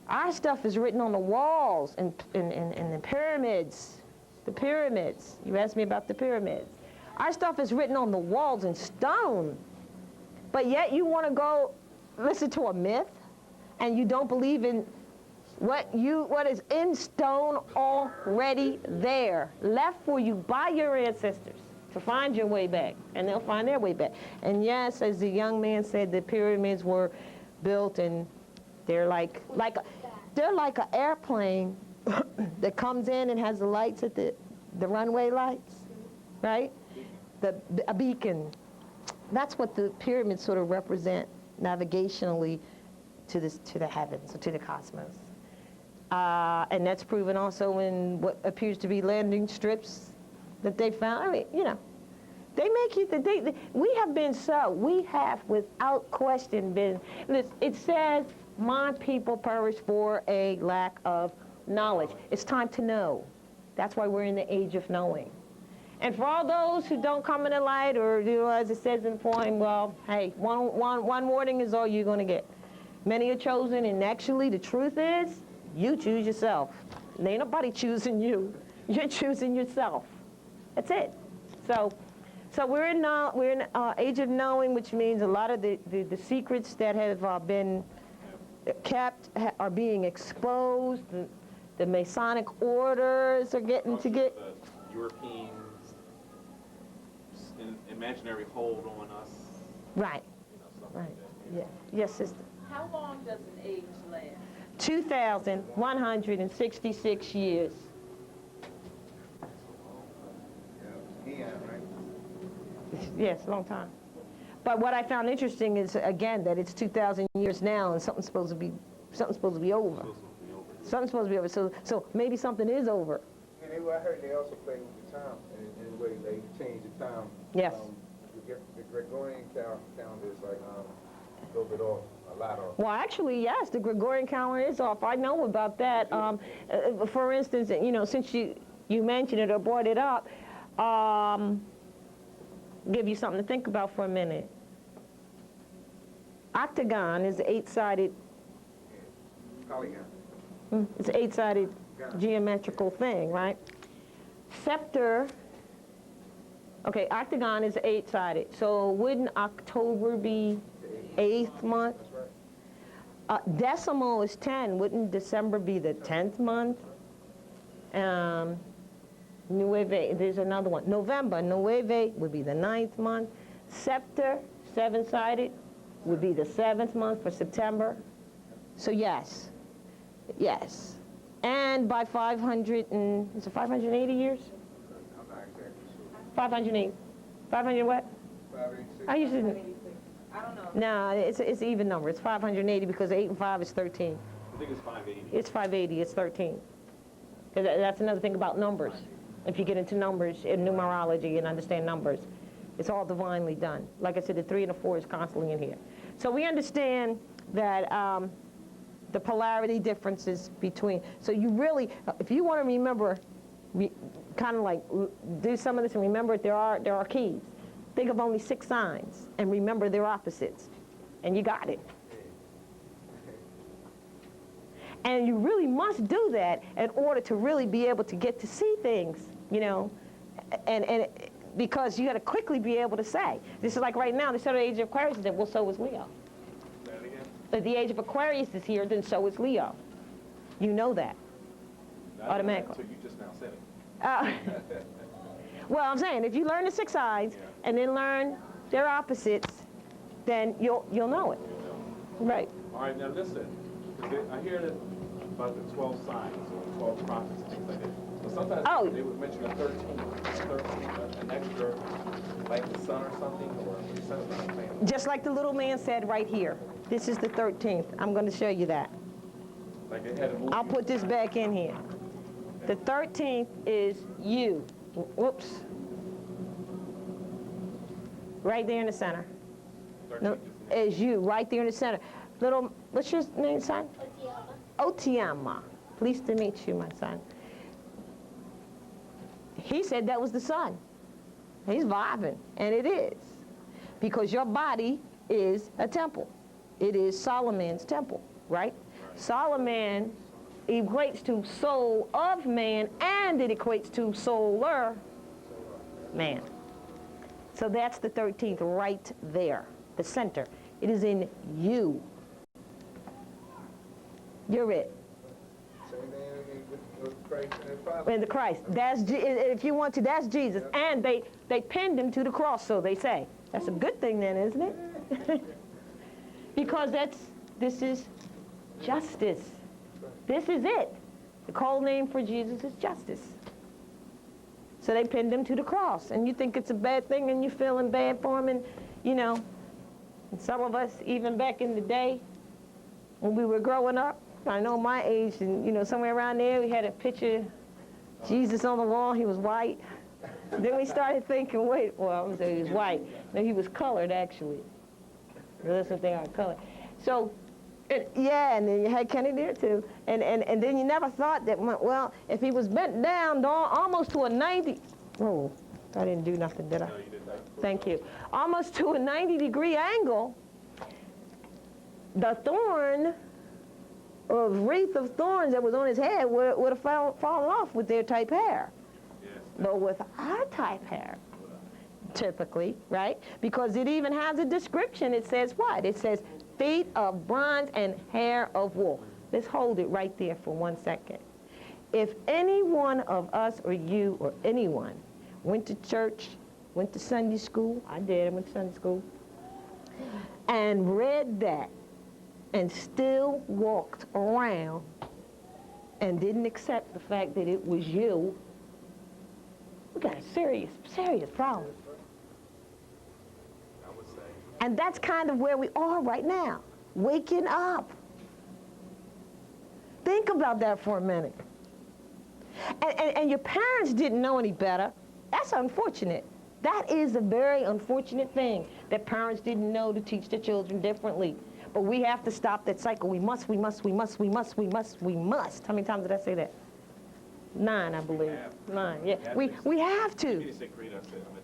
A: Our stuff is written on the walls and the pyramids. The pyramids. You asked me about the pyramids. Our stuff is written on the walls in stone. But yet you want to go listen to a myth and you don't believe in what is in stone already there, left for you by your ancestors. To find your way back, and they'll find their way back. And yes, as the young man said, the pyramids were built, and they're like an airplane that comes in and has the lights at the runway lights, right? A beacon. That's what the pyramids sort of represent navigationally to the heavens, or to the cosmos. And that's proven also in what appears to be landing strips that they found. They make you, we have without question been, it says, my people perish for a lack of knowledge. It's time to know. That's why we're in the age of knowing. And for all those who don't come in the light, or as it says in the poem, well, hey, one warning is all you're going to get. Many are chosen, and actually the truth is, you choose yourself. Ain't nobody choosing you. You're choosing yourself. That's it. So we're in age of knowing, which means a lot of the secrets that have been kept are being exposed. The Masonic orders are getting to get.
C: The Europeans' imaginary hold on us.
A: Right. Right.
C: Like
A: yeah. Yes, sister.
D: How long does an age last?
A: 2,166 years. Yes, a long time. But what I found interesting is, again, that it's 2,000 years now, and something's supposed to be over. Something's supposed to be over. So maybe something is over.
H: And I heard they also play with the time, in the way they change the time.
A: Yes.
H: The Gregorian calendar is like a little bit off, a lot off.
A: Well, actually, yes, the Gregorian calendar is off. I know about that. For instance, since you mentioned it or brought it up, give you something to think about for a minute. Octagon is 8-sided,
G: Polygon.
A: it's an 8-sided geometrical thing, right? Scepter, okay, octagon is 8-sided, so wouldn't October be 8th month?
G: That's right.
A: Decimal is 10, wouldn't December be the 10th month? Nueve, there's another one. November, Nueve would be the 9th month. Scepter, 7-sided, would be the 7th month for September. So yes, yes. And by 500 and, is it 580 years?
G: I'm not exactly sure.
A: 580. 500 what?
G: 586.
A: I used to,
D: I don't know.
A: no, it's an even number. It's 580 because 8 and 5 is 13.
C: I think it's 580.
A: It's 580, it's 13. 'Cause that's another thing about numbers. If you get into numbers in numerology and understand numbers, it's all divinely done. Like I said, the 3 and the 4 is constantly in here. So we understand that the polarity differences between, so you really, if you want to remember, kind of like do some of this and remember there are keys. Think of only 6 signs and remember their opposites, and you got it. And you really must do that in order to really be able to get to see things, you know, and because you got to quickly be able to say. This is like right now, the set of age of Aquarius is there, well, so is Leo.
C: Say that again?
A: If the age of Aquarius is here, then so is Leo. You know that. Automatically.
C: So you just now said it.
A: Well, I'm saying, if you learn the 6 signs and then learn their opposites, then you'll know it. Right.
C: All right, now listen, because I hear that about the 12 signs or 12 prophets and things like that. But sometimes they would mention a 13, an extra, like the sun or something, or the sun is not a planet.
A: Just like the little man said right here. This is the 13th. I'm going to show you that.
C: Like they had a movie.
A: I'll put this back in here. The 13th is you. Whoops. Right there in the center.
C: 13th
A: No, is you, right there in the center. Little, what's your name, son? Otiama. Pleased to meet you, my son. He said that was the sun. He's vibing, and it is. Because your body is a temple. It is Solomon's temple, right? Solomon equates to soul of man, and it equates to solar man. So that's the 13th right there, the center. It is in you. You're it.
G: Same thing with Christ and the Father.
A: In the Christ. That's if you want to, that's Jesus. And they pinned him to the cross, so they say. That's a good thing then, isn't it? Because this is justice. This is it. The code name for Jesus is justice. So they pinned him to the cross. And you think it's a bad thing and you're feeling bad for him. And, you know, and some of us, even back in the day, when we were growing up, I know my age, and, you know, somewhere around there, we had a picture of Jesus on the wall. He was white. Then we started thinking, wait, well, I was saying he was white. No, he was colored, actually. That's what they are, colored. So, yeah, and then you had Kenny there, too. And then you never thought that, well, if he was bent down almost to a 90, oh, I didn't do nothing, did I?
C: No, you did that.
A: Thank you. Almost to a 90-degree angle, the thorn, or wreath of thorns that was on his head would have fallen off with their type hair.
C: Yes.
A: But with our type hair, typically, right? Because it even has a description. It says what? It says feet of bronze and hair of wool. Let's hold it right there for 1 second. If any one of us or you or anyone went to church, went to Sunday school, I did, I went to Sunday school, and read that, and still walked around and didn't accept the fact that it was you, we got a serious, serious problem.
C: I would say.
A: And that's kind of where we are right now, waking up. Think about that for a minute. And your parents didn't know any better. That's unfortunate. That is a very unfortunate thing, that parents didn't know to teach their children differently. But we have to stop that cycle. We must, we must, we must, we must, we must, we must. How many times did I say that? 9, I believe. 9, yeah. We have to.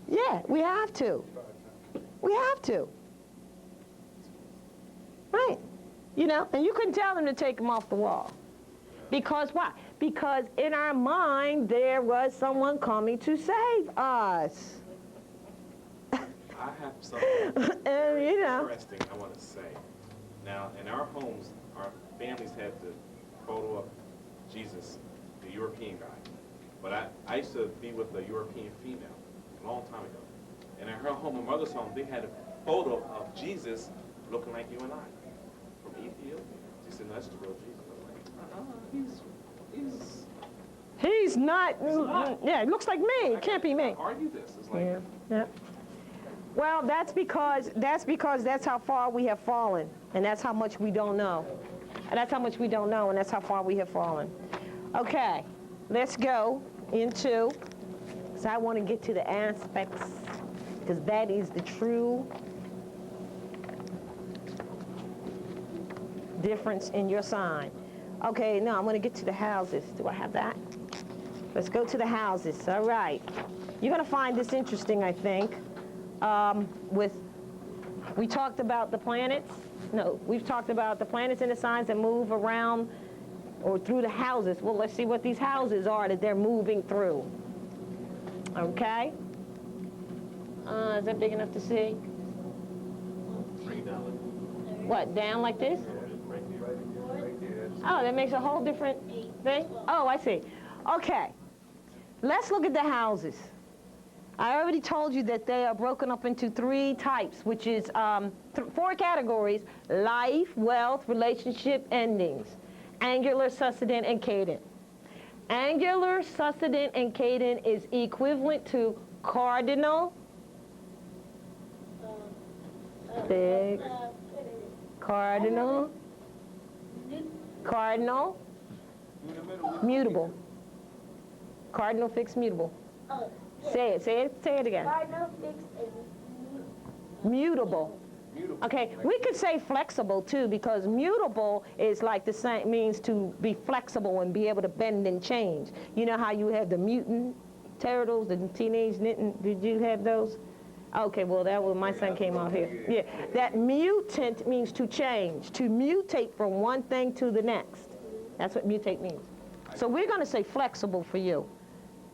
A: Yeah, we have to. We have to. Right. You know, and you couldn't tell them to take them off the wall. Because why? Because in our mind, there was someone coming to save us.
C: I have something
A: And,
C: very
A: you know.
C: interesting I want to say. Now, in our homes, our families had the photo of Jesus, the European guy. But I used to be with a European female a long time ago. And in her home, my mother's home, they had a photo of Jesus looking like you and I from Ethiopia. She said, no, that's the real Jesus. I was like,
A: He's not, yeah, it looks like me.
C: I
A: It can't be me.
C: argue this. It's like,
A: Yeah, yeah. Well, that's because that's how far we have fallen, and that's how much we don't know. And that's how much we don't know, and that's how far we have fallen. Okay, let's go into, so I want to get to the aspects, because that is the true difference in your sign. Okay, now I'm going to get to the houses. Do I have that? Let's go to the houses. All right. You're going to find this interesting, I think. We talked about the planets. No, we've talked about the planets and the signs that move around or through the houses. Well, let's see what these houses are that they're moving through. Okay? Is that big enough to see?
C: bring it down.
A: What, down like this?
G: Right there.
A: Oh, that makes a whole different thing? Oh, I see. Okay. Let's look at the houses. I already told you that they are broken up into 3 types, which is 4 categories: life, wealth, relationship, endings. Angular, succedent, and cadent. Angular, succedent, and cadent is equivalent to cardinal, big, cardinal, cardinal, mutable. Cardinal, fixed, mutable. Say it again.
E: Cardinal, fixed, and
A: Mutable. Okay, we could say flexible too, because mutable is like the same, means to be flexible and be able to bend and change. You know how you have the mutant turtles, the teenage mutant, did you have those? Okay, well that was, my son came out here. Yeah, that mutant means to change, to mutate from one thing to the next. That's what mutate means. So we're gonna say flexible for you.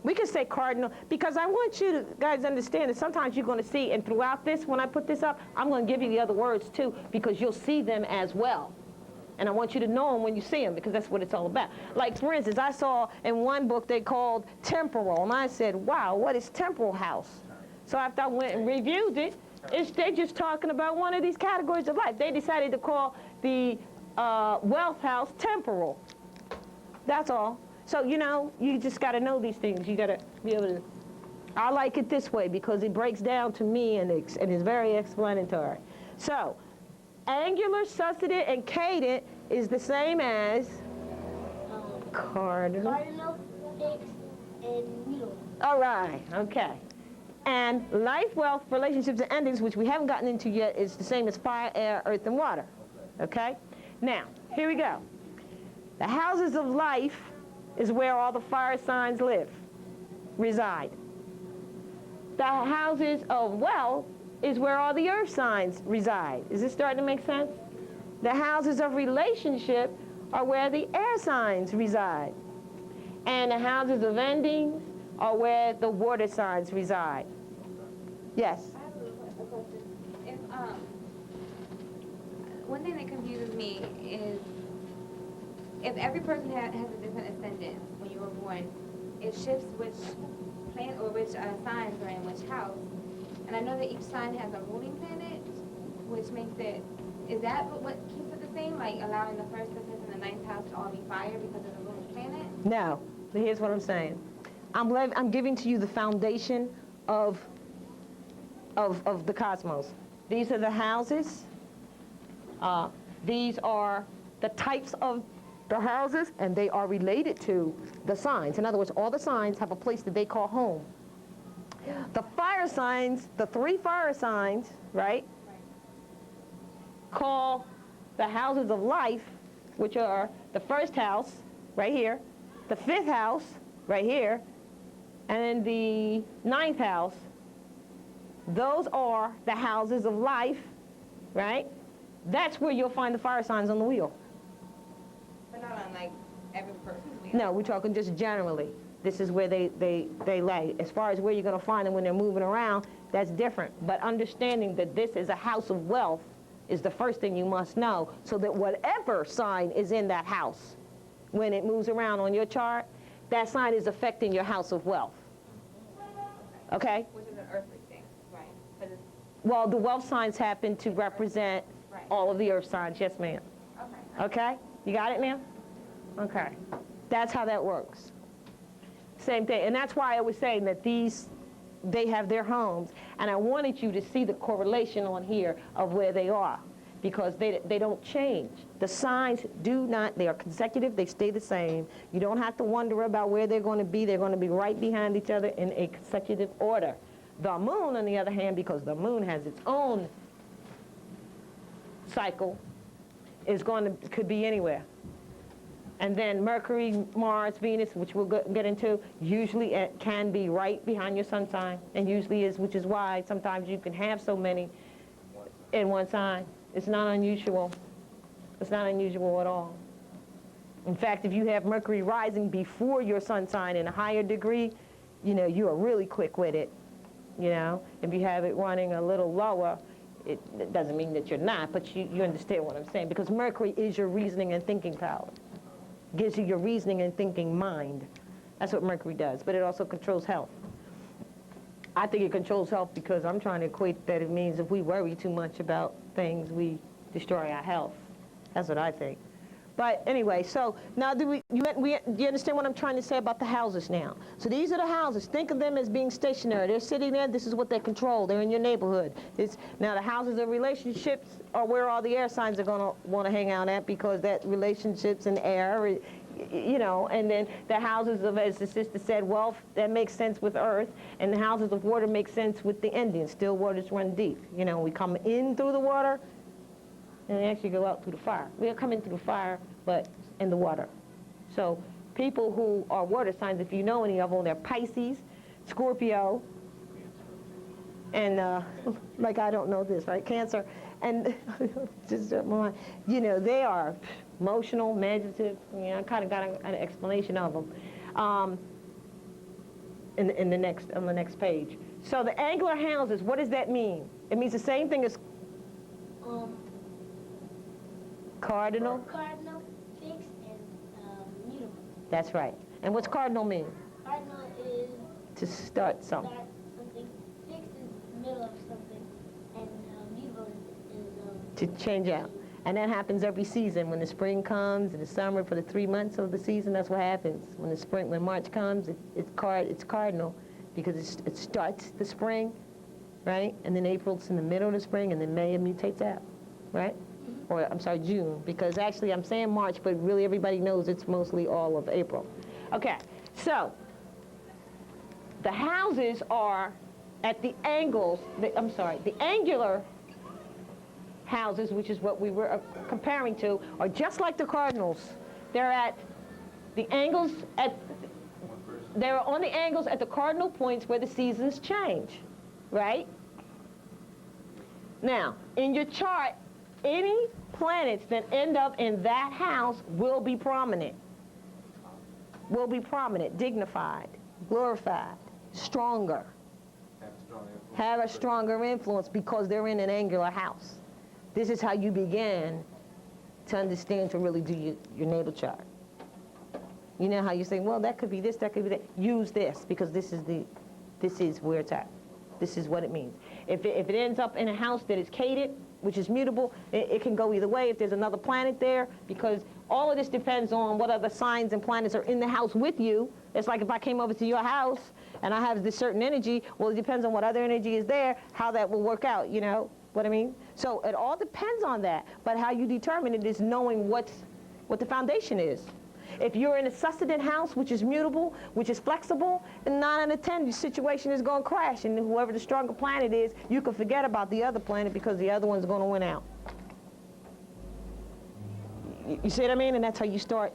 A: We can say cardinal, because I want you to guys understand that sometimes you're going to see, and throughout this, when I put this up, I'm going to give you the other words too, because you'll see them as well. And I want you to know them when you see them, because that's what it's all about. Like, for instance, I saw in one book they called temporal, and I said, wow, what is temporal house? So after I went and reviewed it, they're just talking about one of these categories of life. They decided to call the wealth house temporal. That's all. So, you know, you just got to know these things. You got to be able to. I like it this way because it breaks down to me and it's very explanatory. So, angular, succedent, and cadent is the same as cardinal.
E: cardinal, fixed, and mutable.
A: All right, okay. And life, wealth, relationships, and endings, which we haven't gotten into yet, is the same as fire, air, earth, and water. Okay? Now, here we go. The houses of life is where all the fire signs reside. The houses of wealth is where all the earth signs reside. Is this starting to make sense? The houses of relationship are where the air signs reside. And the houses of endings are where the water signs reside. Yes?
B: I have a question. If, one thing that confuses me is if every person has a different ascendant when you were born, it shifts which planet or which signs are in which house. And I know that each sign has a ruling planet, which makes it, is that what keeps it the same? Like allowing the first, the fifth, and the ninth house to all be fire because of the ruling planet?
A: No. Here's what I'm saying. I'm giving to you the foundation of the cosmos. These are the houses. These are the types of the houses, and they are related to the signs. In other words, all the signs have a place that they call home. The fire signs, the 3 fire signs, right, call the houses of life, which are the first house, right here, the 5th house, right here, and then the 9th house. Those are the houses of life, right? that's where you'll find the fire signs on the wheel.
B: But not on, like, every person's wheel.
A: No, we're talking just generally. This is where they lay. As far as where you're going to find them when they're moving around, that's different. But understanding that this is a house of wealth is the first thing you must know, so that whatever sign is in that house, when it moves around on your chart, that sign is affecting your house of wealth. Okay?
B: Which is an earthly thing, right? But it's,
A: Well, the wealth signs happen to represent
B: right.
A: all of the earth signs. Yes, ma'am.
B: Okay.
A: Okay? You got it now? Okay. That's how that works. Same thing. And that's why I was saying that they have their homes. And I wanted you to see the correlation on here of where they are, because they don't change. The signs do not, they are consecutive, they stay the same. You don't have to wonder about where they're going to be. They're going to be right behind each other in a consecutive order. The moon, on the other hand, because the moon has its own cycle, could be anywhere. And then Mercury, Mars, Venus, which we'll get into, usually it can be right behind your sun sign, and usually is, which is why sometimes you can have so many in one sign. It's not unusual. It's not unusual at all. In fact, if you have Mercury rising before your sun sign in a higher degree, you know, you are really quick with it. You know, if you have it running a little lower, it doesn't mean that you're not, but you understand what I'm saying, because Mercury is your reasoning and thinking power. Gives you your reasoning and thinking mind. That's what Mercury does, but it also controls health. I think it controls health because I'm trying to equate that it means if we worry too much about things, we destroy our health. That's what I think. But anyway, so now do you understand what I'm trying to say about the houses now? So these are the houses. Think of them as being stationary. They're sitting there. This is what they control. They're in your neighborhood. Now the houses of relationships are where all the air signs are going to want to hang out at, because that relationships and air, you know, and then the houses of, as the sister said, wealth, that makes sense with earth, and the houses of water make sense with the Indians. Still waters run deep. You know, we come in through the water, and they actually go out through the fire. We'll come in through the fire, but in the water. So people who are water signs, if you know any of them, they're Pisces, Scorpio, and like I don't know this, right? Cancer, and just you know, they are emotional, imaginative. You know, I kind of got an explanation of them on the next page. So the angular houses, what does that mean? It means the same thing as cardinal.
E: Cardinal, fixed, and mutable.
A: That's right. And what's cardinal mean?
E: Cardinal is
A: To start something.
E: start something. Fixed is middle of something, and mutable is
A: To change out. And that happens every season. When the spring comes and the summer, for the 3 months of the season, that's what happens. When March comes, it's cardinal, because it starts the spring, right? And then April's in the middle of the spring, and then May it mutates out, right? Or I'm sorry, June, because actually I'm saying March, but really everybody knows it's mostly all of April. Okay, so the houses are at the angles, the angular houses, which is what we were comparing to, are just like the cardinals. They're at the angles they're on the angles at the cardinal points where the seasons change, right? Now, in your chart, any planets that end up in that house will be prominent. Will be prominent, dignified, glorified, stronger. Have a stronger influence because they're in an angular house. This is how you begin to understand, to really do your natal chart. You know how you say, well, that could be this, that could be that. Use this, because this is where it's at. This is what it means. If it ends up in a house that is cated, which is mutable, it can go either way if there's another planet there, because all of this depends on what other signs and planets are in the house with you. It's like if I came over to your house and I have this certain energy, well, it depends on what other energy is there, how that will work out, you know what I mean? So it all depends on that, but how you determine it is knowing what the foundation is. If you're in a sustenance house, which is mutable, which is flexible, then 9 out of 10, your situation is going to crash. And whoever the stronger planet is, you can forget about the other planet because the other one's going to win out. You see what I mean? And that's how you start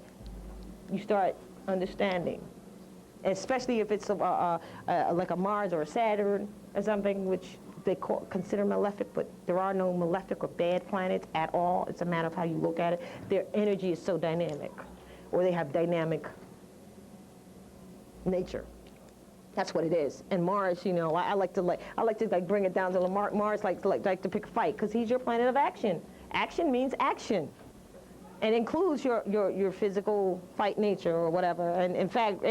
A: understanding. Especially if it's like a Mars or a Saturn or something, which consider malefic, but there are no malefic or bad planets at all. It's a matter of how you look at it. Their energy is so dynamic, or they have dynamic nature. That's what it is. And Mars, you know, I like to bring it down to Mars like to pick a fight, because he's your planet of action. Action means action, and includes your physical fight nature or whatever. And in fact,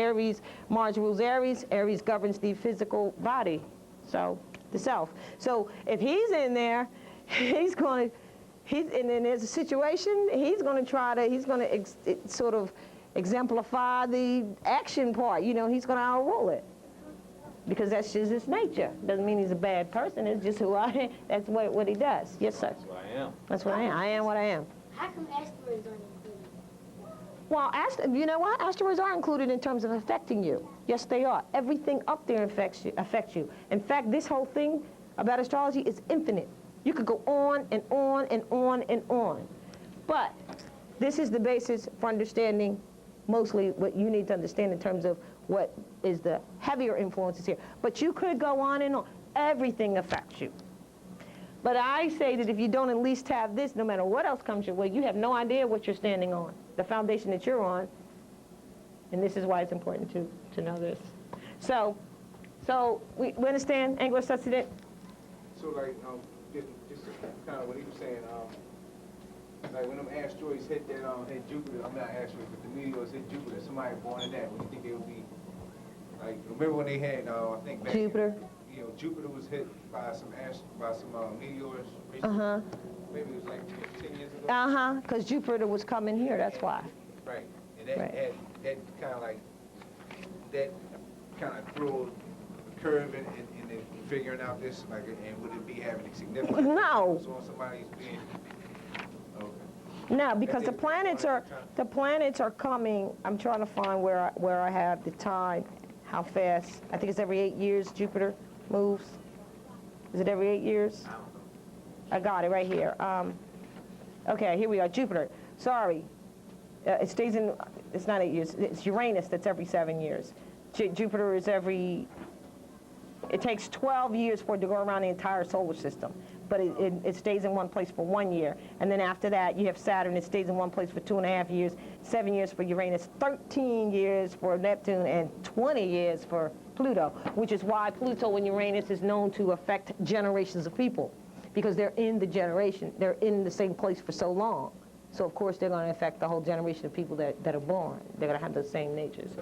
A: Mars rules Aries. Aries governs the physical body, so the self. So if he's in there, and then there's a situation, he's going to sort of exemplify the action part. You know, he's going to outrule it, because that's just his nature. Doesn't mean he's a bad person. It's just who I am. That's what he does. Yes, sir.
C: That's who I am.
A: That's what I am. I am what I am.
E: How come asteroids aren't included?
A: Well, you know what? Asteroids are included in terms of affecting you. Yes, they are. Everything up there affects you. In fact, this whole thing about astrology is infinite. You could go on and on and on and on. But this is the basis for understanding mostly what you need to understand in terms of what is the heavier influences here. But you could go on and on. Everything affects you. But I say that if you don't at least have this, no matter what else comes your way, you have no idea what you're standing on, the foundation that you're on. And this is why it's important to know this. So we understand Anglo-Saxon?
H: So like, just kind of what he was saying, like when them asteroids hit hit Jupiter, I'm not asteroids, but the meteors hit Jupiter, somebody born in that, what do you think they would be? Like, remember when they had, I think back
A: Jupiter.
H: Jupiter was hit by some meteors recently. Maybe it was like 10 years ago.
A: Because Jupiter was coming here, that's why.
H: Right, and that kind of like, that kind of threw a curve in figuring out this, like, and would it be having a significance?
A: No.
H: So on somebody's being,
A: No, because the planets are coming. I'm trying to find where I have the time, how fast. I think it's every 8 years Jupiter moves. Is it every 8 years? I got it right here. Okay, here we are, Jupiter. Sorry. It stays in, it's not 8 years. It's Uranus that's every 7 years. Jupiter is it takes 12 years for it to go around the entire solar system. But it stays in one place for 1 year. And then after that, you have Saturn. It stays in one place for 2.5 years, 7 years for Uranus, 13 years for Neptune, and 20 years for Pluto, which is why Pluto and Uranus is known to affect generations of people, because they're in the generation. They're in the same place for so long. So, of course, they're going to affect the whole generation of people that are born. They're going to have the same natures.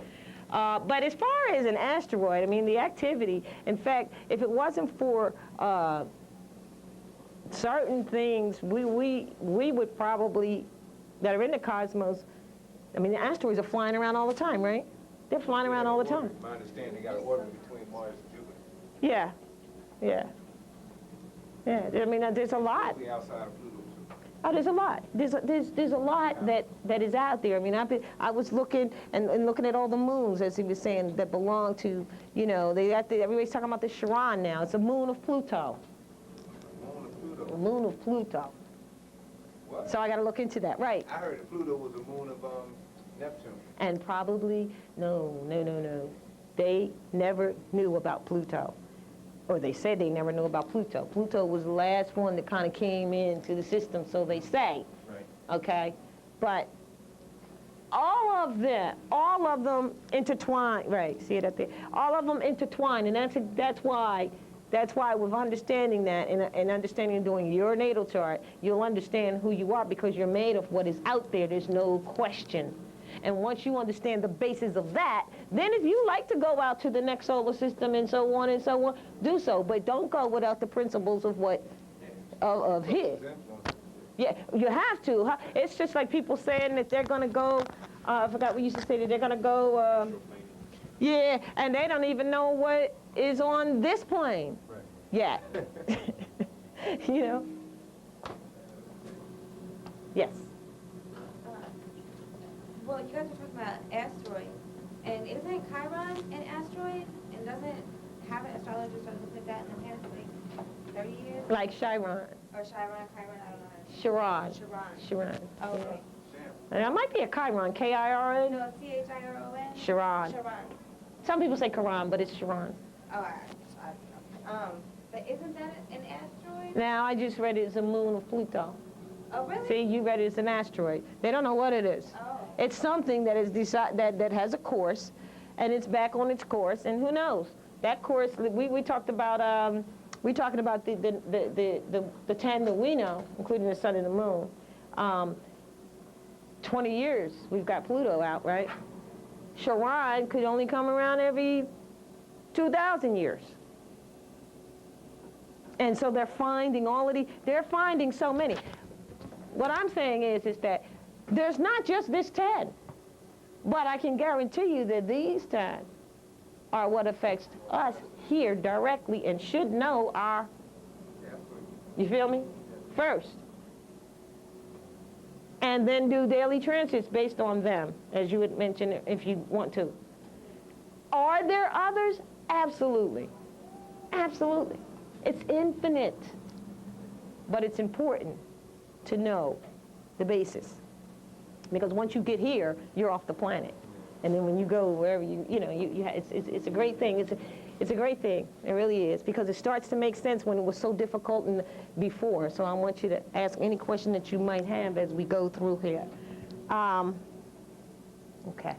A: But as far as an asteroid, I mean, the activity, in fact, if it wasn't for certain things, we would probably, that are in the cosmos, I mean, the asteroids are flying around all the time, right? They're flying around all the time.
H: My understanding, they got an orbit between Mars and Jupiter.
A: Yeah. I mean, there's a lot.
H: Totally outside of Pluto, too.
A: Oh, there's a lot. There's a lot that is out there. I mean, I was looking and looking at all the moons, as he was saying, that belong to, you know, everybody's talking about the Charon now. It's a moon of Pluto. The moon of Pluto.
H: What?
A: So I got to look into that, right?
H: I heard that Pluto was the moon of Neptune.
A: And probably, no. They never knew about Pluto. Or they said they never knew about Pluto. Pluto was the last one that kind of came into the system, so they say.
H: Right.
A: Okay? But all of them intertwine, right, see it up there? All of them intertwine, and that's why with understanding that and understanding and doing your natal chart, you'll understand who you are, because you're made of what is out there. There's no question. And once you understand the basis of that, then if you like to go out to the next solar system and so on, do so. But don't go without the principles of of his. Yeah, you have to. It's just like people saying that they're going to go, I forgot what you used to say, that they're going to go, yeah, and they don't even know what is on this plane.
H: Right.
A: Yeah. You know? Yes.
B: Well, you guys were talking about asteroids, and isn't Chiron an asteroid? And doesn't have an astrologer start looking at that in the past, like, 30 years?
A: Like Chiron.
B: Or Chiron, I don't know.
A: Chiron.
B: Chiron. Oh, okay.
A: And that might be a Chiron, K-I-R-N.
B: No, C-H-I-R-O-N?
A: Chiron.
B: Chiron.
A: Some people say Chiron, but it's Chiron.
B: Oh, But isn't that an asteroid?
A: Now, I just read it as a moon of Pluto.
B: Oh, really?
A: See, you read it as an asteroid. They don't know what it is.
B: Oh.
A: It's something that is that has a course, and it's back on its course, and who knows? That course, we talked about, we're talking about the 10 that we know, including the sun and the moon. 20 years, we've got Pluto out, right? Charon could only come around every 2,000 years. And so they're finding they're finding so many. What I'm saying is that there's not just this 10, but I can guarantee you that these 10 are what affects us here directly and should know our, you feel me? First. And then do daily transits based on them, as you would mention if you want to. Are there others? Absolutely. Absolutely. It's infinite. But it's important to know the basis. Because once you get here, you're off the planet. And then when you go wherever it's a great thing. It's a great thing. It really is. Because it starts to make sense when it was so difficult before. So I want you to ask any question that you might have as we go through here. Okay.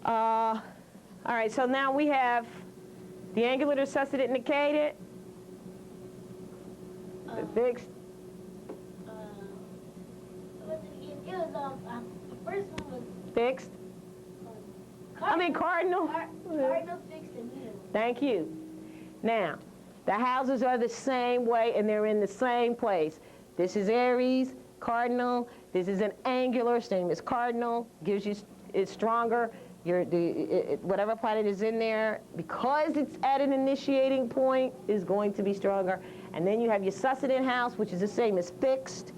A: All right, so now we have the angular, the susseted, and the cated. The fixed.
E: What's it again? It was, the first one was
A: Fixed. Cardinal.
E: Cardinal, fixed, and mutable.
A: Thank you. Now, the houses are the same way, and they're in the same place. This is Aries, cardinal. This is an angular, same as cardinal. Gives you, it's stronger. Whatever planet is in there, because it's at an initiating point, is going to be stronger. And then you have your susseted house, which is the same as fixed.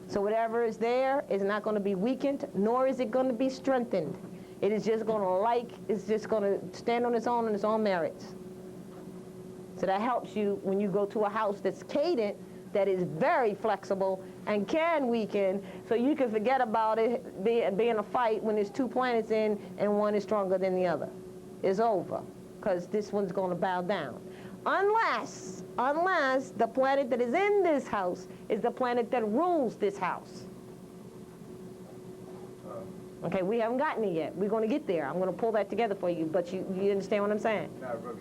A: So whatever is there is not going to be weakened, nor is it going to be strengthened. It is just going to it's just going to stand on its own merits. So that helps you when you go to a house that's cadent, that is very flexible and can weaken, so you can forget about it being a fight when there's two planets in and one is stronger than the other. It's over, because this one's going to bow down. Unless the planet that is in this house is the planet that rules this house. Okay, we haven't gotten it yet. We're going to get there. I'm going to pull that together for you, but you understand what I'm saying?
H: Not really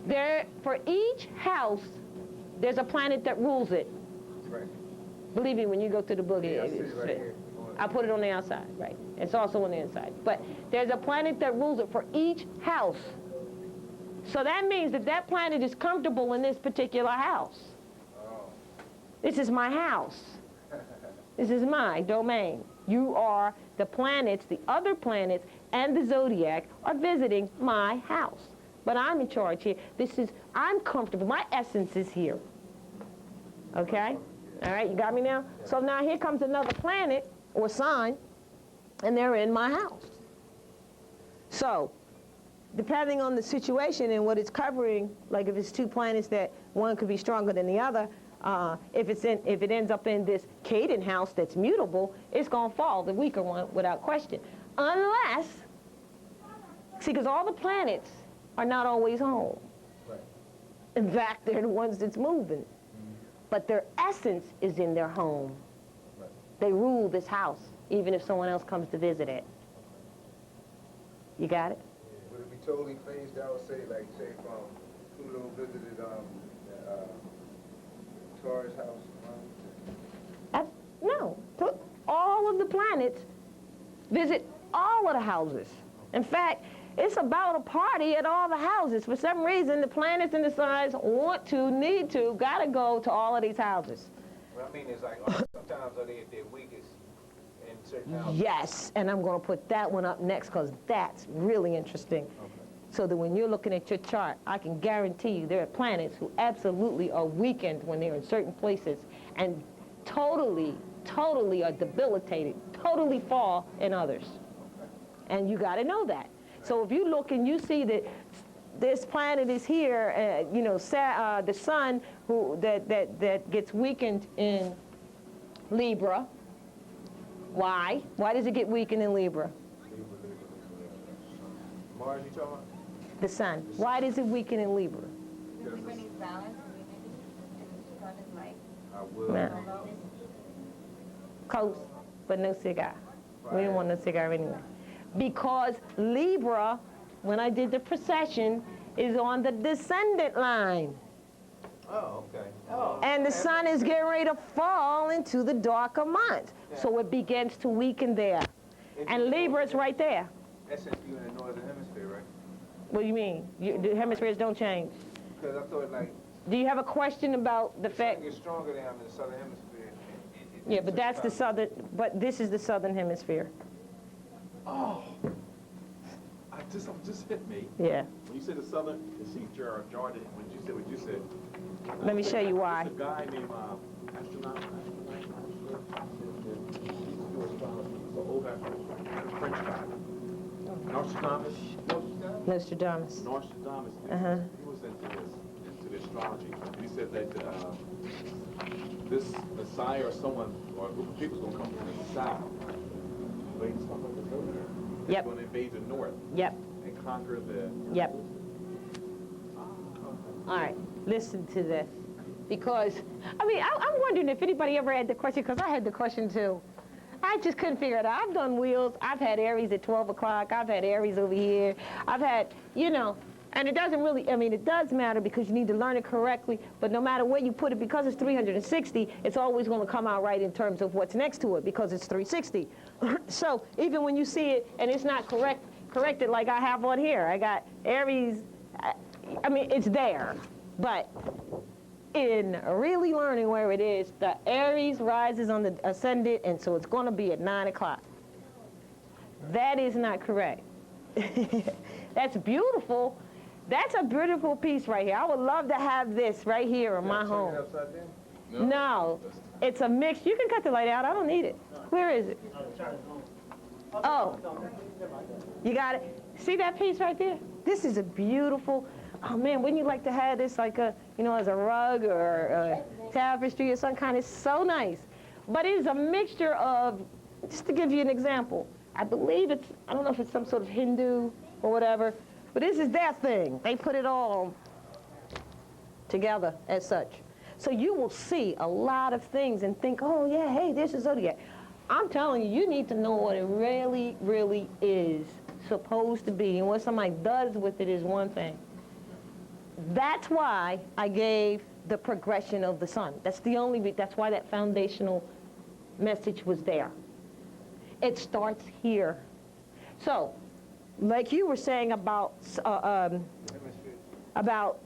H: clear.
A: For each house, there's a planet that rules it.
H: Right.
A: Believe me, when you go to the book,
H: Yeah, I see it right here.
A: I put it on the outside, right? It's also on the inside. But there's a planet that rules it for each house. So that means that planet is comfortable in this particular house.
H: Oh.
A: This is my house. This is my domain. You are the planets, the other planets, and the zodiac are visiting my house. But I'm in charge here. I'm comfortable. My essence is here. Okay? All right, you got me now? So now here comes another planet or sign, and they're in my house. So, depending on the situation and what it's covering, like if it's two planets that one could be stronger than the other, if it ends up in this cadent house that's mutable, it's going to fall, the weaker one, without question. Unless, see, because all the planets are not always home.
H: Right.
A: In fact, they're the ones that's moving. But their essence is in their home.
H: Right.
A: They rule this house, even if someone else comes to visit it. You got it?
G: Would it be totally phased out, say from Pluto visited Taurus house?
A: No. All of the planets visit all of the houses. In fact, it's about a party at all the houses. For some reason, the planets and the signs want to, need to, gotta go to all of these houses.
H: What I mean is sometimes are they at their weakest in certain houses?
A: Yes, and I'm going to put that one up next because that's really interesting.
H: Okay.
A: So that when you're looking at your chart, I can guarantee you there are planets who absolutely are weakened when they're in certain places and totally are debilitated, totally fall in others. And you got to know that. So if you look and you see that this planet is here, the sun that gets weakened in Libra. Why? Why does it get weakened in Libra?
H: Mars, you talking
A: The sun. Why does it weaken in Libra?
B: Because Libra needs balance and unity, and the sun is like,
H: I will.
A: No. Close, but no cigar. We didn't want no cigar anyway. Because Libra, when I did the precession, is on the descendant line.
H: Oh, okay.
A: And the sun is getting ready to fall into the darker months. So it begins to weaken there. And Libra is right there.
H: That's since you in the northern hemisphere, right?
A: What do you mean? The hemispheres don't change.
H: Because I thought like
A: Do you have a question about the fact?
H: you're stronger than I'm in the southern hemisphere.
A: Yeah, but that's the southern, but this is the southern hemisphere.
C: Oh, just hit me.
A: Yeah.
C: When you said the southern, you see Jordan, when you said what you said.
A: Let me show you why.
C: There's a guy named astronaut, he used to do astrology. He's an old astronaut, French guy. Nostradamus.
A: Nostradamus.
C: Nostradamus.
A: Uh-huh.
C: He was into the astrology. And he said that this Messiah or someone or a group of people is going to come from the south. Invade stuff like this over there.
A: Yep.
C: They're going to invade the north
A: Yep.
C: and conquer the.
A: Yep. All right, listen to this. Because, I mean, I'm wondering if anybody ever had the question, because I had the question too. I just couldn't figure it out. I've done wheels. I've had Aries at 12 o'clock. I've had Aries over here. I've had, you know, and it doesn't really, I mean, it does matter because you need to learn it correctly, but no matter where you put it, because it's 360, it's always going to come out right in terms of what's next to it because it's 360. So even when you see it and it's not corrected like I have on here, I got Aries, I mean, it's there, but in really learning where it is, the Aries rises on the ascendant, and so it's going to be at 9 o'clock. That is not correct. That's beautiful. That's a beautiful piece right here. I would love to have this right here in my home. No, it's a mix. You can cut the light out. I don't need it. Where is it? Oh, you got it? See that piece right there? This is a beautiful, oh man, wouldn't you like to have this like a, you know, as a rug or a tapestry or some kind? It's so nice. But it is a mixture of, just to give you an example, I believe it's, I don't know if it's some sort of Hindu or whatever, but this is their thing. They put it all together as such. So you will see a lot of things and think, oh yeah, hey, this is zodiac. I'm telling you, you need to know what it really, really is supposed to be, and what somebody does with it is one thing. That's why I gave the progression of the sun. That's why that foundational message was there. It starts here. So, like you were saying about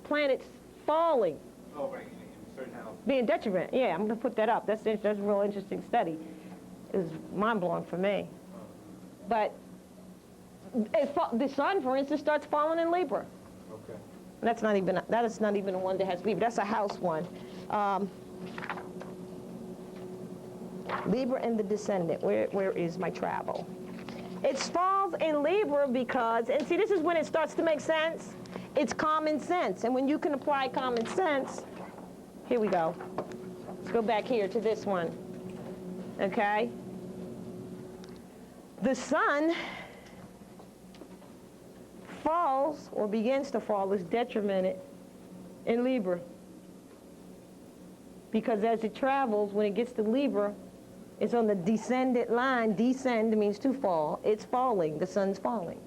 A: planets falling,
H: Oh, right, in certain house.
A: being detriment. Yeah, I'm going to put that up. That's a real interesting study. It was mind-blowing for me. But the sun, for instance, starts falling in Libra.
H: Okay.
A: That is not even the one that has Libra. That's a house one. Libra and the descendant. Where is my travel? It falls in Libra because, and see, this is when it starts to make sense. It's common sense. And when you can apply common sense, here we go. Let's go back here to this one. Okay? The sun falls or begins to fall is detrimented in Libra. Because as it travels, when it gets to Libra, it's on the descendant line. Descend means to fall. It's falling. The sun's falling.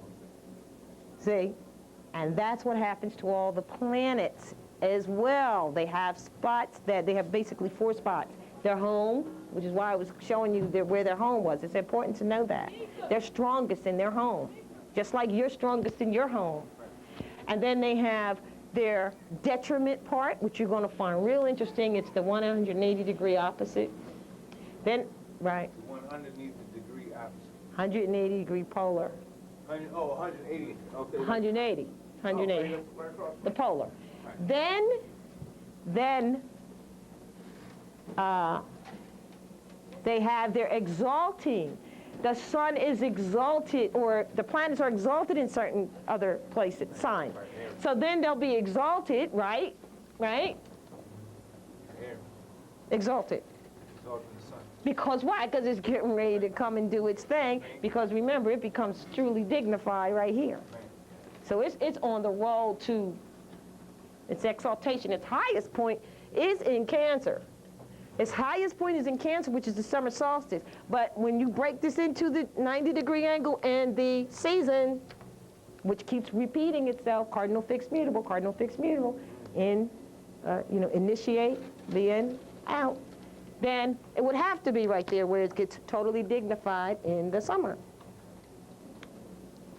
A: See? And that's what happens to all the planets as well. They have spots that they have basically 4 spots. Their home, which is why I was showing you where their home was. It's important to know that. They're strongest in their home, just like you're strongest in your home. And then they have their detriment part, which you're going to find real interesting. It's the 180-degree opposite. Then, right.
H: The one underneath the degree opposite.
A: 180-degree polar.
H: 180. Okay.
A: 180. 180.
H: Oh, right across.
A: The polar.
H: Right.
A: Then they have their exalting. The sun is exalted, or the planets are exalted in certain other places, signs. So then they'll be exalted, right? Right?
H: Air.
A: Exalted.
H: Exalting the sun.
A: Because why? Because it's getting ready to come and do its thing. Because remember, it becomes truly dignified right here. So it's on the road to its exaltation. Its highest point is in Cancer. Its highest point is in Cancer, which is the summer solstice. But when you break this into the 90-degree angle and the season, which keeps repeating itself, cardinal fixed mutable, in, initiate, the end, out, then it would have to be right there where it gets totally dignified in the summer.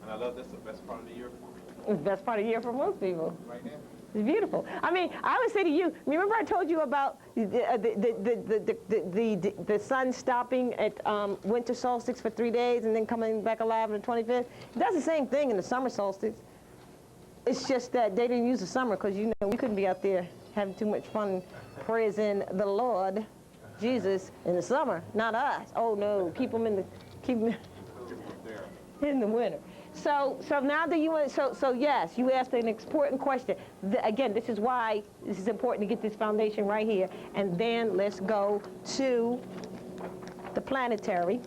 C: And I love this, the best part of the year.
A: It's the best part of the year for most people.
C: Right now.
A: It's beautiful. I mean, I would say to you, remember I told you about the sun stopping at winter solstice for 3 days and then coming back alive on the 25th? It does the same thing in the summer solstice. It's just that they didn't use the summer because, we couldn't be out there having too much fun praising the Lord, Jesus, in the summer. Not us. Oh, no. Keep them in the winter. So now that yes, you asked an important question. Again, this is why this is important to get this foundation right here. And then let's go to the planetary.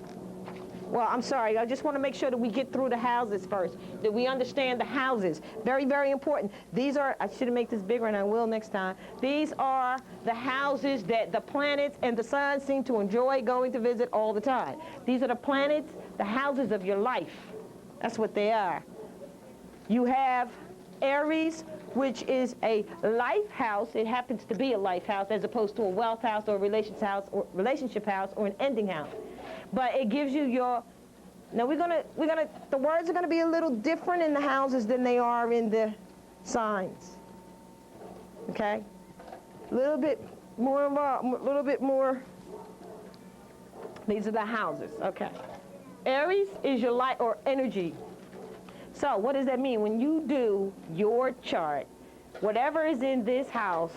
A: Well, I'm sorry, I just want to make sure that we get through the houses first, that we understand the houses. Very, very important. These are, I should make this bigger and I will next time. These are the houses that the planets and the sun seem to enjoy going to visit all the time. These are the planets, the houses of your life. That's what they are. You have Aries, which is a life house. It happens to be a life house as opposed to a wealth house or a relationship house or an ending house. But it gives you your, now the words are gonna be a little different in the houses than they are in the signs. Okay? A little bit more, these are the houses, okay. Aries is your light or energy. So what does that mean? When you do your chart, whatever is in this house,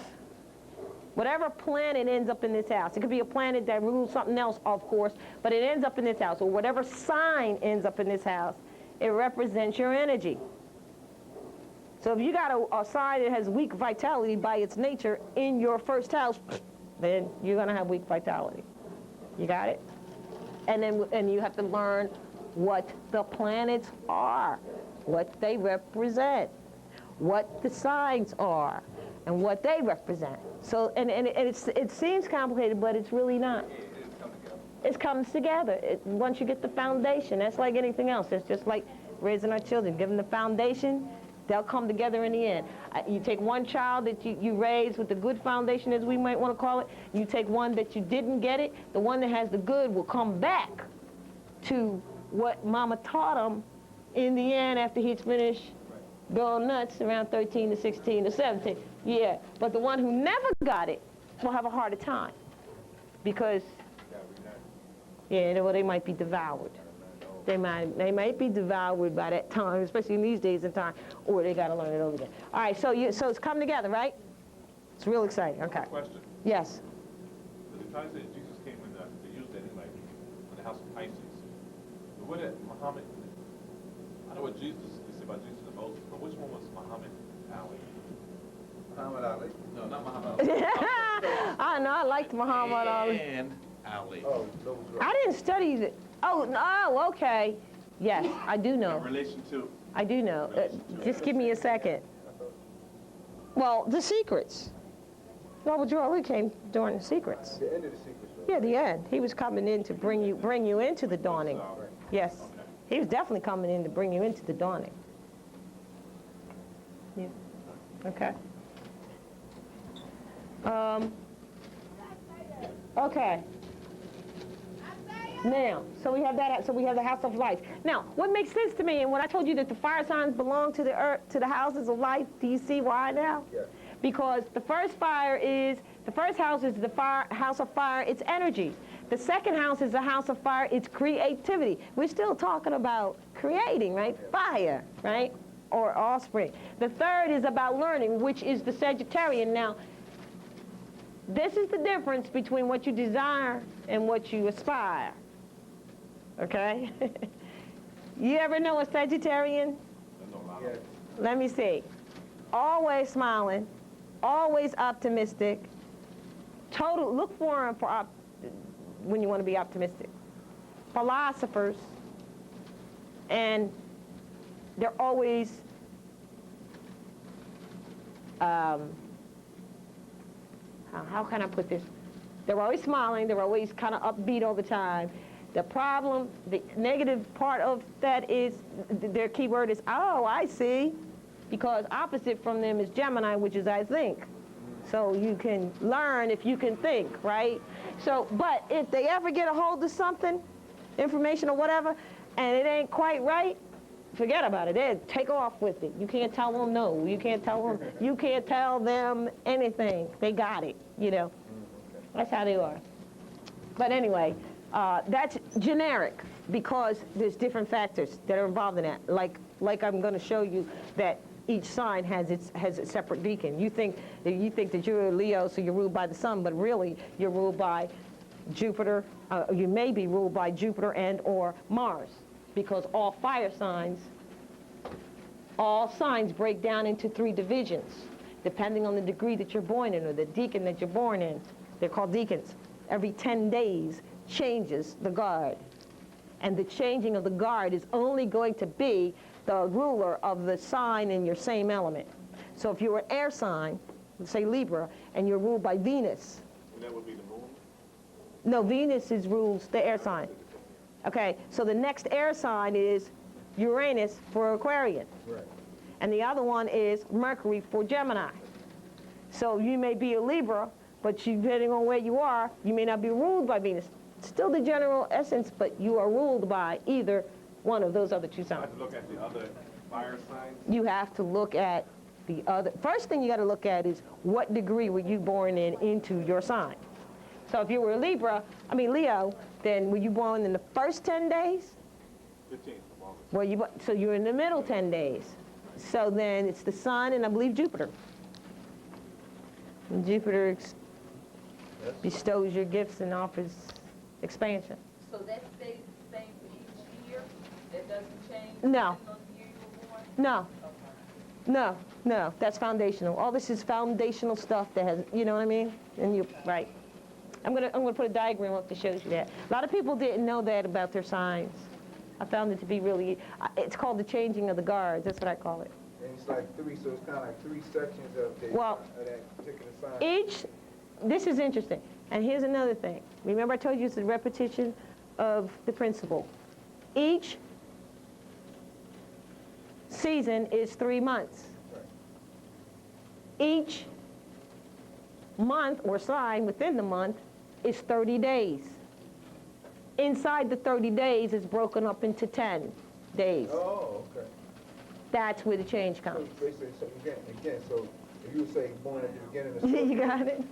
A: whatever planet ends up in this house, it could be a planet that rules something else, of course, but it ends up in this house, or whatever sign ends up in this house, it represents your energy. So if you got a sign that has weak vitality by its nature in your first house, then you're gonna have weak vitality. You got it? And you have to learn what the planets are, what they represent, what the signs are, and what they represent. So, and it seems complicated, but it's really not. It comes together. Once you get the foundation, that's like anything else. It's just like raising our children. Give them the foundation, they'll come together in the end. You take one child that you raise with the good foundation, as we might want to call it. You take one that you didn't get it. The one that has the good will come back to what Mama taught him in the end after he's finished going nuts around 13 to 16 to 17. Yeah, but the one who never got it will have a harder time because, well, they might be devoured. They might be devoured by that time, especially in these days and time, or they got to learn it over again. All right, so it's come together, right? It's real exciting. Okay.
C: Question.
A: Yes.
C: The time that Jesus came in, they used that in the house of Pisces. But what did Muhammad? I know what Jesus they say about Jesus and Moses, but which one was Muhammad Ali?
G: Muhammad Ali.
C: No, not Muhammad Ali.
A: I know. I liked Muhammad Ali.
C: And Ali.
G: Oh, those were.
A: I didn't study it. Oh, okay. Yes, I do know.
C: In relation to.
A: I do know. Just give me a second. Well, the secrets. Robert Jordan came during the secrets.
G: The end of the secrets. Right?
A: Yeah, the end. He was coming in to bring you into the dawning. Yes, he was definitely coming in to bring you into the dawning. Yeah. Okay. Okay. Now, so we have that. So we have the house of life. Now, what makes sense to me, and when I told you that the fire signs belong to the earth, to the houses of life, do you see why now?
G: Yeah.
A: Because the first house is the house of fire. It's energy. The second house is the house of fire. It's creativity. We're still talking about creating, right? Fire, right? Or offspring. The third is about learning, which is the Sagittarian. Now, this is the difference between what you desire and what you aspire. Okay? You ever know a Sagittarian?
G: Yes.
A: Let me see. Always smiling, always optimistic. Look for them when you want to be optimistic. Philosophers, and they're always how can I put this? They're always smiling, they're always kind of upbeat all the time. The problem, the negative part of that is, their key word is, oh, I see, because opposite from them is Gemini, which is I think. So you can learn if you can think, right? So, but if they ever get a hold of something, information or whatever, and it ain't quite right, forget about it. They take off with it. You can't tell them no. You can't tell them anything. They got it, you know. That's how they are. But anyway, that's generic because there's different factors that are involved in that. Like I'm going to show you that each sign has its separate deacon. You think that you're a Leo, so you're ruled by the sun, but really you're ruled by Jupiter. You may be ruled by Jupiter and or Mars, because all fire signs, all signs break down into 3 divisions, depending on the degree that you're born in or the deacon that you're born in. They're called deacons. Every 10 days changes the guard. And the changing of the guard is only going to be the ruler of the sign in your same element. So if you're an air sign, let's say Libra, and you're ruled by Venus.
C: And that would be the moon?
A: No, Venus rules the air sign. Okay, so the next air sign is Uranus for Aquarian.
G: Right.
A: And the other one is Mercury for Gemini. So you may be a Libra, but depending on where you are, you may not be ruled by Venus. Still the general essence, but you are ruled by either one of those other 2
C: I
A: signs.
C: have to look at the other fire signs.
A: You have to look at the other. First thing you got to look at is what degree were you born into your sign. So if you were a Leo, then were you born in the first 10 days?
C: 15th of August.
A: So you're in the middle 10 days. So then it's the sun and I believe Jupiter. And Jupiter bestows your gifts and offers expansion.
D: So that stays the same for each year? That doesn't change?
A: No.
D: depending on the year you were born?
A: No,
D: Okay.
A: no, that's foundational. All this is foundational stuff that has, you know what I mean? And you, right. I'm gonna put a diagram up that shows you that. A lot of people didn't know that about their signs. I found it to be really, it's called the changing of the guards. That's what I call it.
G: And it's like 3, so it's kind of like 3 sections of that particular sign.
A: This is interesting. And here's another thing. Remember I told you it's a repetition of the principle. Each season is 3 months.
G: Right.
A: Each month or sign within the month is 30 days. Inside the 30 days is broken up into 10 days.
G: Oh, okay.
A: That's where the change
G: So
A: comes.
G: basically, so again, so if you would say born at the beginning of Scorpio,
A: You got it?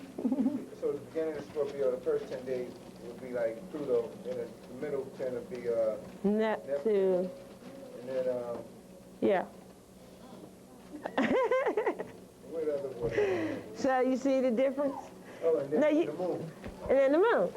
G: so the beginning of Scorpio, the first 10 days would be like Pluto, and the middle 10 would be
A: Neptune.
G: and then
A: Yeah.
G: what other one?
A: So you see the difference?
G: Oh, and then
A: No,
G: the moon.
A: And then the moon.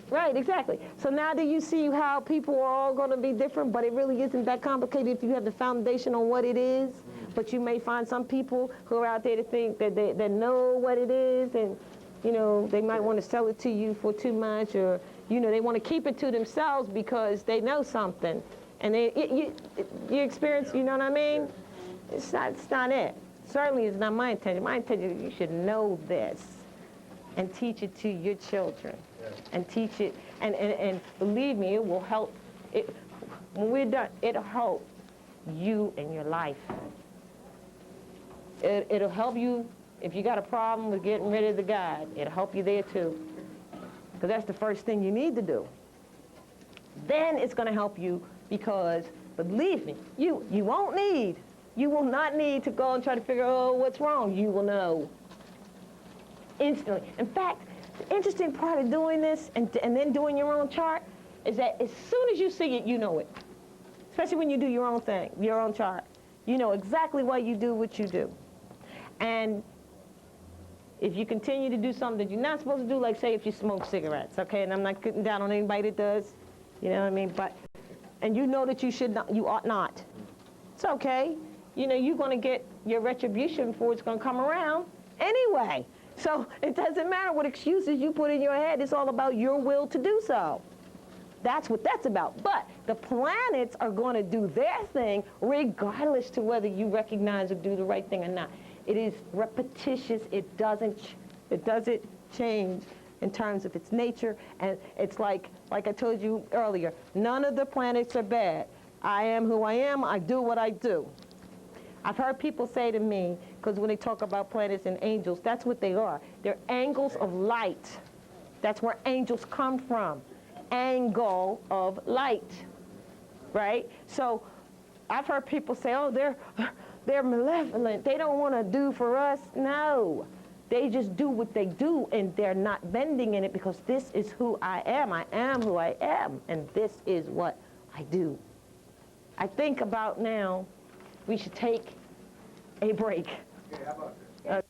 A: Right, exactly. So now do you see how people are all going to be different, but it really isn't that complicated if you have the foundation on what it is. But you may find some people who are out there to think that they know what it is, and you know, they might want to sell it to you for too much, or you know, they want to keep it to themselves because they know something. And you experience, you know what I mean? It's not it. Certainly it's not my intention. My intention is you should know this and teach it to your children. And teach it, and believe me, it will help. When we're done, it'll help you in your life. It'll help you if you got a problem with getting rid of the guide. It'll help you there too, because that's the first thing you need to do. Then it's going to help you because, believe me, you will not need to go and try to figure out what's wrong. You will know instantly. In fact, the interesting part of doing this and then doing your own chart is that as soon as you see it, you know it. Especially when you do your own thing, your own chart. You know exactly why you do what you do. And if you continue to do something that you're not supposed to do, like say if you smoke cigarettes, okay, and I'm not getting down on anybody that does, you know what I mean, and you know that you should not, you ought not. It's okay. You know, you're going to get your retribution before it's going to come around anyway. So it doesn't matter what excuses you put in your head. It's all about your will to do so. That's what that's about. But the planets are going to do their thing regardless to whether you recognize or do the right thing or not. It is repetitious. It doesn't change in terms of its nature. And it's like I told you earlier, none of the planets are bad. I am who I am. I do what I do. I've heard people say to me, because when they talk about planets and angels, that's what they are. They're angles of light. That's where angels come from. Angle of light, right? So I've heard people say, oh, they're malevolent. They don't want to do for us. No. They just do what they do, and they're not bending in it because this is who I am. I am who I am, and this is what I do. I think about now we should take a break.
G: Okay, how about this?